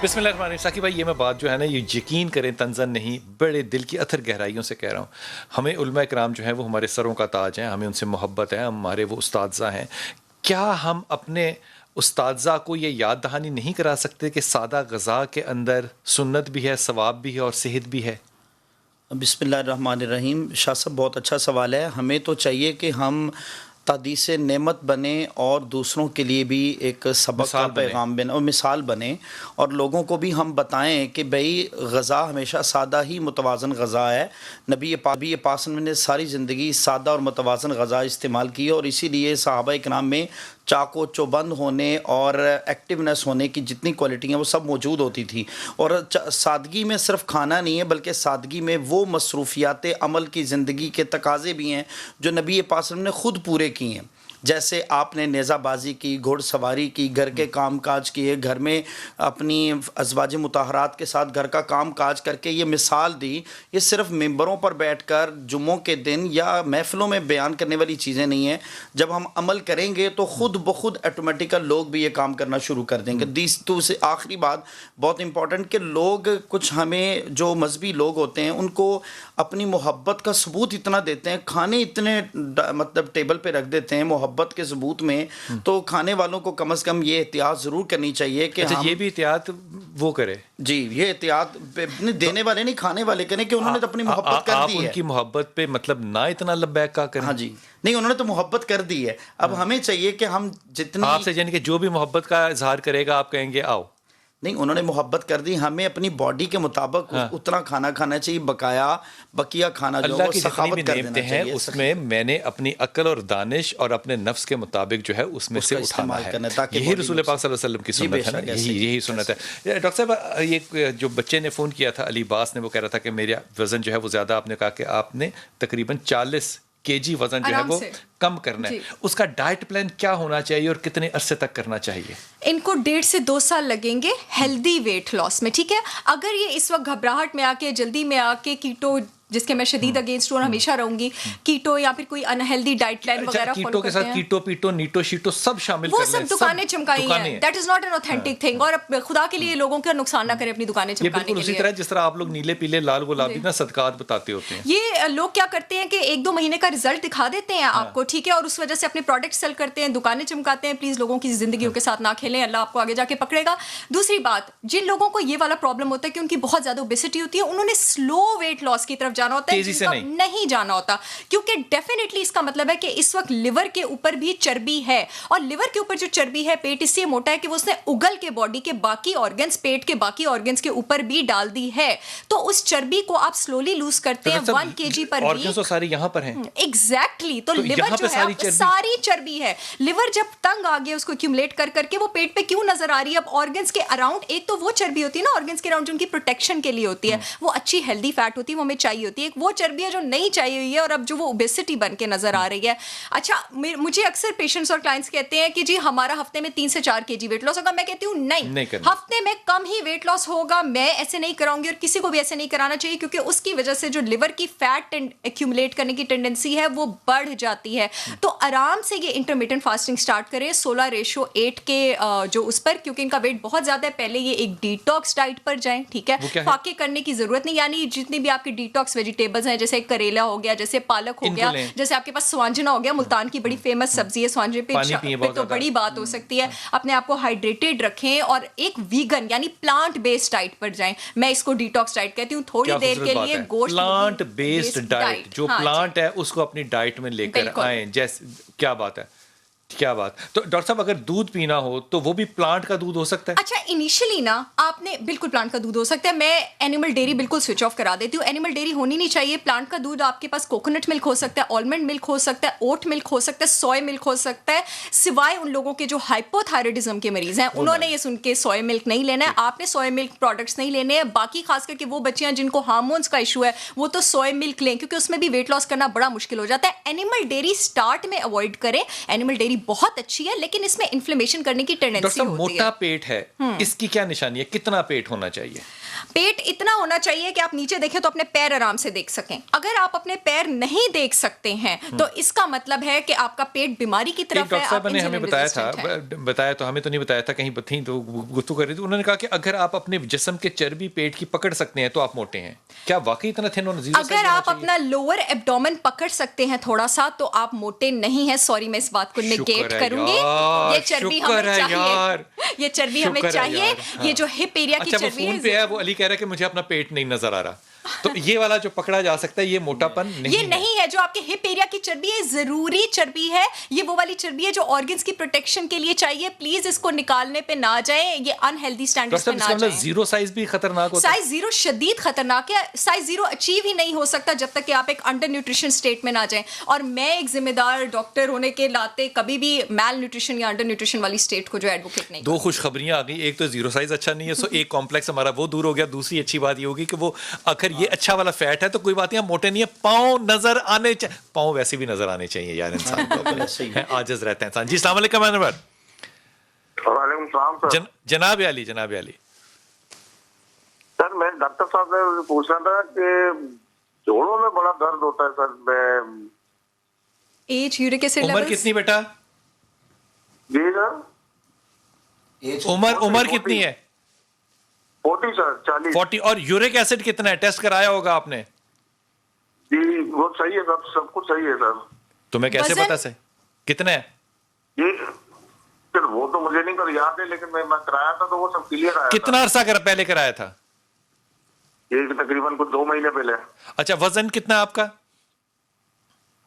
बिस्मिल्लाह साकी भाई, ये मैं बात जो है ना, ये यकीन करें तंज़न नहीं, बड़े दिल की अथर गहराइयों से कह रहा हूँ। हमें उलमा कराम जो है वो हमारे सरों का ताज हैं, हमें उनसे मोहब्बत है, हमारे वो उस्तादज़ा हैं। क्या हम अपने उस्तादज़ा को ये याद दहानी नहीं करा सकते कि सादा ग़ज़ा के अंदर सुन्नत भी है, सवाब भी है और सेहत भी है? बिस्मिल्लाहिर्रहमानिर्रहीम। शाह साहब, बहुत अच्छा सवाल है। हमें तो चाहिए कि हम तादीस नेमत बने और दूसरों के लिए भी एक सबक का पैगाम बने और मिसाल बने, और लोगों को भी हम बताएं कि भाई ग़ज़ा हमेशा सादा ही मुतवाज़न ग़ज़ा है। नबी पाक ने सारी ज़िंदगी सादा और मुतवाज़न ग़ज़ा इस्तेमाल की और इसीलिए सहाबा इकराम में चाको चौबंद होने और एक्टिवनेस होने की जितनी क्वालिटी हैं वो सब मौजूद होती थी। और सादगी में सिर्फ खाना नहीं है, बल्कि सादगी में वो मसरूफियात अमल की ज़िंदगी के तकाज़े भी हैं जो नबी पाक ने ख़ुद पूरे की हैं। जैसे आपने नेज़ाबाजी की, घुड़सवारी की, घर के काम काज किए, घर में अपनी अज़वाज मुताहरात के साथ घर का काम काज करके ये मिसाल दी। ये सिर्फ मिंबरों पर बैठकर जुम्मों के दिन या महफ़िलों में बयान करने वाली चीज़ें नहीं हैं। जब हम अमल करेंगे तो ख़ुद ब खुद ऑटोमेटिकल लोग भी ये काम करना शुरू कर देंगे। दूसरी आखिरी बात बहुत इंपॉर्टेंट कि लोग कुछ हमें जो मजहबी लोग होते हैं उनको अपनी मोहब्बत का सबूत इतना देते हैं, खाने इतने मतलब टेबल पे रख देते हैं मोहब्बत के सबूत में, तो खाने वालों को कम से कम ये एहतियात ज़रूर करनी चाहिए कि अच्छा, ये भी एहतियात वो करे जी, ये एहतियात देने वाले नहीं खाने वाले करें कि उन्होंने तो अपनी मोहब्बत कर दी है। उनकी मोहब्बत पे मतलब ना इतना लब्बैक का करें। हाँ जी, नहीं, उन्होंने तो मोहब्बत कर दी है। अब हमें चाहिए कि हम जितनी आपसे यानी कि जो भी मोहब्बत का इजहार करेगा आप कहेंगे आओ। नहीं, उन्होंने मोहब्बत कर दी, हमें अपनी बॉडी के मुताबिक उतना खाना खाना चाहिए, बकिया खाना जो अल्लाह की सखावत जितनी कर भी देना नेमतें हैं चाहिए। उसमें मैंने अपनी अकल और दानिश और अपने नफ्स के मुताबिक जो है उसमें से उठाना है। यही रसूल पाक सल्लल्लाहु अलैहि वसल्लम की सुन्नत है ना, यही सुन्नत है। डॉक्टर साहब, ये जो बच्चे ने फ़ोन किया था अली बास ने, वो कह रहा था कि मेरा वज़न जो है वो ज़्यादा, आपने कहा कि आपने तकरीबन 40 केजी वज़न जो है वो कम करना है, उसका डाइट प्लान क्या होना चाहिए और कितने अरसे तक करना चाहिए? इनको 1.5 से 2 साल लगेंगे हेल्दी वेट लॉस में, ठीक है। अगर ये इस वक्त घबराहट में आके, जल्दी में आके कीटो, जिसके मैं शदीद अगेंस्ट हूँ और हमेशा रहूंगी, कीटो या फिर कोई अनहेल्दी डाइट प्लान वगैरह फॉलो कीटो के साथ कीटो पीटो नीटो शीटो सब शामिल कर लें, वो सब दुकानें चमकाई हैं। That is not an authentic thing. और खुदा के लिए लोगों का नुकसान ना करें अपनी दुकानें चमकाने के लिए। ये बिल्कुल उसी तरह जिस तरह आप लोग नीले पीले लाल गुलाबी ना सदकात बताते होते हैं। ये लोग क्या करते हैं कि 1-2 महीने का रिजल्ट दिखा देते हैं आपको, ठीक है, और उस वजह से अपने प्रोडक्ट सेल करते हैं, दुकानें चमकाते हैं। प्लीज लोगों की जिंदगियों के साथ ना खेलें, अल्लाह आपको आगे जाके पकड़ेगा। दूसरी बात, जिन लोगों को ये वाला प्रॉब्लम होता है कि उनकी बहुत ज्यादा ओबेसिटी होती है, उन्होंने स्लो वेट लॉस की तरफ जाना होता है, नहीं जाना होता, क्योंकि डेफिनेटली इसका मतलब है कि इस वक्त लिवर के ऊपर भी चर्बी है, और लिवर के ऊपर जो चर्बी है, पेट इससे मोटा है कि वो उसने उगल के बॉडी के बाकी ऑर्गन्स, पेट के बाकी ऑर्गन्स के ऊपर भी डाल दी है। तो उस चर्बी को आप स्लोली लूज करते हैं 1 kg पर वीक। तो सारी यहाँ पर हैं। एग्जैक्टली। तो लिवर जो है सारी चर्बी है। लिवर जब तंग आ गया, उसको एक्यूमुलेट कर करके वो पेट पे क्यों नजर आ रही है? अब ऑर्गन्स के अराउंड एक तो वो चर्बी होती है ना, ऑर्गन्स के अराउंड, उनकी प्रोटेक्शन के लिए होती है, वो अच्छी हेल्दी फैट होती है, वो हमें चाहिए होती है। वो चर्बी है जो नहीं चाहिए हुई है, और अब जो वो ओबेसिटी बन के नजर आ रही है। अच्छा, मुझे अक्सर पेशेंट्स और क्लाइंट्स कहते हैं कि जी हमारा हफ्ते में 3 से 4 kg वेट लॉस होगा। मैं कहती हूँ नहीं, हफ्ते में कम ही वेट लॉस होगा। मैं ऐसे नहीं कराऊंगी और किसी को भी ऐसे नहीं कराना चाहिए, क्योंकि उसकी वजह से जो लिवर की फैट एक्यूमुलेट करने की टेंडेंसी है वो बढ़ जाती है। तो आराम से ये इंटरमिटेंट फास्टिंग स्टार्ट करें 16:8 के जो उस पर, क्योंकि इनका वेट बहुत ज्यादा है। पहले ये एक डिटॉक्स डाइट पर जाएं, ठीक है, फाके करने की जरूरत नहीं। यानी जितनी भी आपकी डिटॉक्स वेजिटेबल्स हैं, जैसे करेला हो गया, जैसे पालक हो गया, जैसे आपके पास स्वांजना हो गया, मुल्तान की बड़ी फेमस सब्जी है स्वांजने पे तो बड़ी बात हो सकती है। अपने आप को हाइड्रेटेड रखें और एक वीगन यानी प्लांट बेस्ड डाइट पर जाएं। मैं इसको डिटॉक्स डाइट कहती हूँ। थोड़ी देर के लिए गोश्त, प्लांट बेस्ड डाइट, जो प्लांट है उसको अपनी डाइट में लेकर आए। जैसे क्या बात है, क्या बात। तो डॉक्टर साहब अगर दूध पीना हो तो वो भी प्लांट का दूध हो सकता है? अच्छा, इनिशियली ना आपने बिल्कुल प्लांट का दूध हो सकता है। मैं एनिमल डेयरी बिल्कुल स्विच ऑफ करा देती हूँ। एनिमल डेयरी होनी नहीं चाहिए। प्लांट का दूध आपके पास कोकोनट मिल्क हो सकता है, ऑलमंड मिल्क हो सकता है, ओट मिल्क हो सकता है, सोय मिल्क हो सकता है, सिवाय उन लोगों के जो हाइपोथायराइडिज्म के मरीज हैं, उन्होंने ये सुन के सोय मिल्क नहीं लेना है। आपने सोय मिल्क प्रोडक्ट्स नहीं लेने हैं। बाकी खास करके वो बच्चियां जिनको हार्मोन्स का इशू है वो तो सोय मिल्क लें, क्योंकि उसमें भी वेट लॉस करना बड़ा मुश्किल हो जाता है। एनिमल डेयरी स्टार्ट में अवॉइड करें। एनिमल डेयरी बहुत अच्छी है लेकिन इसमें इन्फ्लेमेशन करने की टेंडेंसी डॉक्टर साहब होती मोटा है। पेट है, इसकी क्या निशानी है? कितना पेट होना चाहिए? पेट इतना होना चाहिए कि आप नीचे देखें तो अपने पैर आराम से देख सकें। अगर आप अपने पैर नहीं देख सकते हैं तो इसका मतलब है कि आपका पेट बीमारी की एक तरफ है। डॉक्टर साहब आप ने हमें insulin बताया resistant हैं। था, बताया तो हमें तो नहीं बताया था, कहीं थी तो गुफ्तगू कर रही थी, उन्होंने कहा कि अगर आप अपने जिस्म के चर्बी पेट की पकड़ सकते हैं तो आप मोटे हैं। क्या वाकई इतना थिन और जीरो साइज अगर होना आप चाहिए? अपना लोअर एब्डोमेन पकड़ सकते हैं थोड़ा सा तो आप मोटे नहीं हैं। सॉरी, मैं इस बात को नेगेट शुक्र है करूंगी। यार, ये चर्बी शुक्र हमें है चाहिए। यार। ये चर्बी हमें शुक्र है चाहिए। यार, हाँ। ये जो हिप एरिया की अच्छा, वो चर्बी फोन पे है, वो अली कह रहा है कि मुझे अपना पेट नहीं नजर आ रहा, तो ये वाला जो पकड़ा जा सकता है ये मोटापन नहीं ये है। नहीं है। जो आपके हिप एरिया की चर्बी है जरूरी चर्बी है। ये वो वाली चर्बी है जो ऑर्गन्स की प्रोटेक्शन के लिए चाहिए। प्लीज इसको निकालने पे ना जाएं। ये अनहेल्दी स्टैंडर्ड्स डॉक्टर पे साहब ना इसका मतलब जाएं। जीरो साइज भी खतरनाक होता है? साइज जीरो शदीद खतरनाक है। साइज जीरो अचीव ही नहीं हो सकता जब तक कि आप एक अंडर न्यूट्रिशन स्टेट में ना जाएं। और मैं एक जिम्मेदार डॉक्टर होने के नाते कभी भी मैल न्यूट्रिशन या अंडर न्यूट्रिशन वाली स्टेट को जो एडवोकेट नहीं दो खुशखबरियां आ गई। एक तो जीरो साइज अच्छा नहीं है, सो एक कॉम्प्लेक्स हमारा वो दूर हो गया। दूसरी अच्छी बात ये होगी कि वो अगर ये अच्छा वाला फैट है तो कोई बात नहीं, आप मोटे नहीं है। पाँव नजर आने चाहिए, पाँव वैसे भी नजर आने चाहिए यार इंसान को, है आजिज रहता है इंसान। जी अस्सलाम वालेकुम अनवर। वालेकुम सलाम सर। जनाब अली, जनाब अली। सर मैं डॉक्टर साहब से पूछना था कि जोड़ों में बड़ा दर्द होता है सर। मैं एज, यूरिक एसिड उम्र लेवल्स। कितनी बेटा? जी सर। उम्र कितनी है? 40 सर, 40। 40। और यूरिक एसिड कितना है? टेस्ट कराया होगा आपने? जी वो सही है, सब कुछ सही है सर। तो मैं कैसे वजन? पता से कितना है? जी सर वो तो मुझे नहीं कर याद है, लेकिन मैं कराया था तो वो सब क्लियर आया कितना अरसा पहले कराया था? था। ये तकरीबन कुछ 2 महीने पहले। अच्छा, वजन कितना है आपका?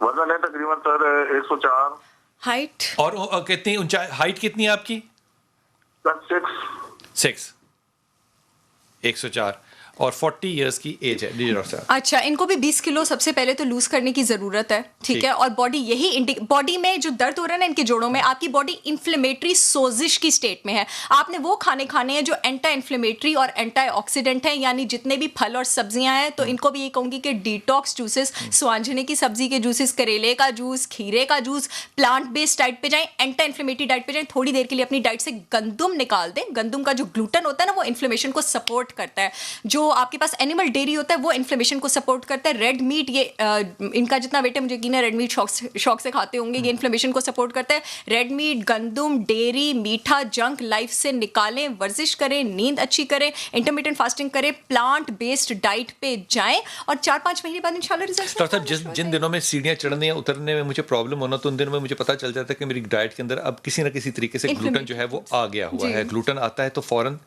वजन है तकरीबन सर 104। हाइट और कितनी ऊंचाई, हाइट कितनी है आपकी? सर 6 104 और 40 इयर्स की एज है। जी डॉक्टर साहब। अच्छा, इनको भी 20 किलो सबसे पहले तो लूज करने की जरूरत है। ठीक ठीक। है। और बॉडी यही बॉडी में जो दर्द हो रहा है ना इनके जोड़ों में, आपकी बॉडी इन्फ्लेमेटरी सोजिश की स्टेट में है। आपने वो खाने हैं जो एंटी इन्फ्लेमेटरी और एंटी ऑक्सीडेंट हैं, यानी जितने भी फल और सब्जियां हैं। तो इनको भी ये कहूंगी कि डिटॉक्स जूसेस, स्वांजने की सब्जी के जूसेस, करेले का जूस, खीरे का जूस, प्लांट बेस्ड डाइट पे जाएं, एंटी इन्फ्लेमेटरी डाइट पे जाएं। थोड़ी देर के लिए अपनी डाइट से गंदुम निकाल दें। गंदुम का जो ग्लूटन होता है ना, वो इन्फ्लेमेशन को सपोर्ट करता है। जो आपके पास एनिमल डेयरी होता है वो इन्फ्लेमेशन को सपोर्ट करता है। रेड मीट, ये इनका जितना वेट है मुझे यकीन है रेड मीट शौक से खाते होंगे। ये इन्फ्लेमेशन को सपोर्ट करता है। रेड मीट, गंदुम, डेयरी, मीठा जंक लाइफ से निकालें। वर्जिश करें, नींद अच्छी करें, इंटरमिटेंट फास्टिंग करें, प्लांट बेस्ड डाइट पे जाएं और 4-5 महीने बाद इंशाल्लाह रिजल्ट। डॉक्टर साहब, जिन दिनों में सीढ़ियाँ चढ़ने या उतरने में मुझे प्रॉब्लम होना, तो उन दिनों में मुझे पता चल जाता है कि मेरी डाइट के अंदर अब किसी ना किसी तरीके से ग्लूटन जो है वो आ गया हुआ है। ग्लूटन आता है तो फौरन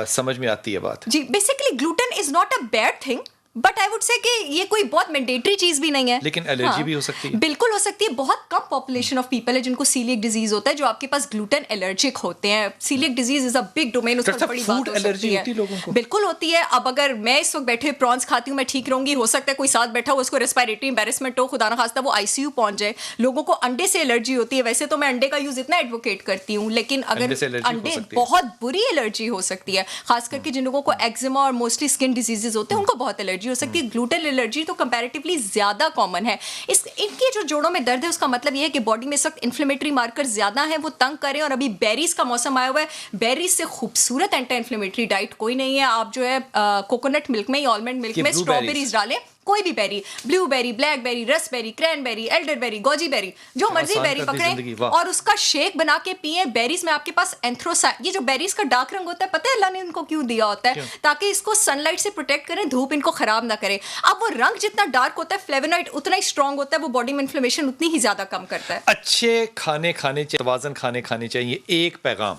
समझ में आती है बात। जी, basically gluten is not a bad thing, but I would say कि ये कोई बहुत मैंडेटरी चीज भी नहीं है। लेकिन एलर्जी भी हो सकती है। बिल्कुल हो सकती है। बहुत कम पॉपुलेशन ऑफ पीपल है जिनको सीलियक डिजीज होता है, जो आपके पास ग्लूटेन एलर्जिक होते हैं। Celiac disease is a big domain, उस पर बड़ी बात हो सकती है। लोगों को बिल्कुल होती है। अब अगर मैं इस वक्त बैठे प्रॉन्स खाती हूँ, मैं ठीक रहूंगी, हो सकता है कोई साथ बैठा हो उसको रेस्पिरेटरी एम्बैरेसमेंट हो, खुदा ना खास्ता वो आईसीयू पहुंच जाए। लोगों को अंडे से एलर्जी होती है। वैसे तो मैं अंडे का यूज इतना एडवोकेट करती हूँ, लेकिन अगर अंडे बहुत बुरी एलर्जी हो सकती है, खास करके जिन लोगों को एक्जिमा और मोस्टली स्किन डिजीजेस होते हैं उनको बहुत एलर्जी हो सकती है। ग्लूटेन एलर्जी तो कंपैरेटिवली ज्यादा कॉमन है। इनके जो जोड़ों में दर्द है उसका मतलब यह है कि बॉडी में इस वक्त इन्फ्लेमेटरी मार्कर ज्यादा है, वो तंग करें। और अभी बेरीज का मौसम आया हुआ है, बेरीज से खूबसूरत एंटी इन्फ्लेमेटरी डाइट कोई नहीं है। आप जो है कोकोनट मिल्क में या आलमंड मिल्क में स्ट्रॉबेरीज डालें, कोई भी berry, blueberry, blackberry, raspberry, cranberry, elderberry, goji berry, जो मर्जी बेरी पकड़ें और उसका शेक बना के पिए। बेरीज में आपके पास एंथ्रोसाइन, ये जो बेरीज का डार्क रंग होता है, पता है अल्लाह ने इनको क्यों दिया होता है? ताकि इसको सनलाइट से प्रोटेक्ट करें, धूप इनको खराब ना करे। अब वो रंग जितना डार्क होता है, फ्लेवोनॉइड उतना ही स्ट्रॉन्ग होता है, वो बॉडी में इन्फ्लेमेशन उतनी ही ज्यादा कम करता है। अच्छे खाने खाने चाहिए, तवाज़न खाने खाने चाहिए। एक पैगाम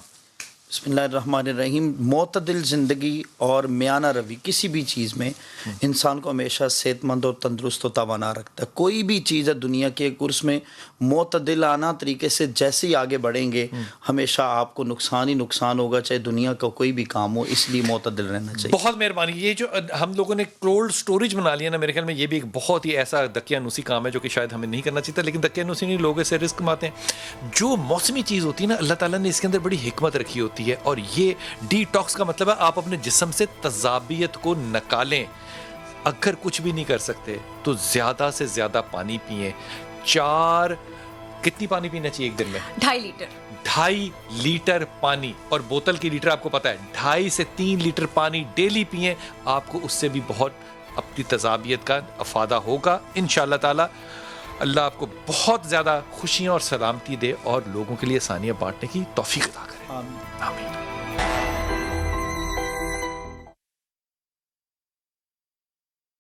बिस्मिल्लाहिर्रहमानिर्रहीम। मोतदिल ज़िंदगी और मियाना रवि किसी भी चीज़ में इंसान को हमेशा सेहतमंद और तंदुरुस्त और तवाना रखता है। कोई भी चीज़ है दुनिया के कुर्स में मोतदिलाना तरीके से जैसे ही आगे बढ़ेंगे हमेशा आपको नुकसान ही नुकसान होगा, चाहे दुनिया का कोई भी काम हो, इसलिए मोतदिल रहना चाहिए। बहुत मेहरबानी। ये जो हम लोगों ने कोल्ड स्टोरेज बना लिया ना, मेरे ख्याल में ये भी एक बहुत ही ऐसा दकियानूसी काम है जो कि शायद हमें नहीं करना चाहिए था, लेकिन दकियानूसी नहीं, लोग ऐसे रिस्क में आते हैं। जो मौसमी चीज़ होती है ना, अल्लाह ताला ने इसके अंदर बड़ी हिकमत रखी होती है, और ये डिटॉक्स का मतलब है आप अपने जिस्म से तज़ाबियत को निकालें। अगर कुछ भी नहीं कर सकते तो ज़्यादा से ज़्यादा पानी पिएं। कितनी पानी पीना चाहिए एक दिन में? 2.5 लीटर। 2.5 लीटर पानी, और बोतल की लीटर आपको पता है, 2.5 से 3 लीटर पानी डेली पिएं। आपको उससे भी बहुत अपनी तज़ाबियत का अफादा होगा इंशाअल्लाह ताला। अल्लाह आपको बहुत ज़्यादा खुशियाँ और सलामती दे और लोगों के लिए आसानियाँ बांटने की तौफीक अता करे। आमीन।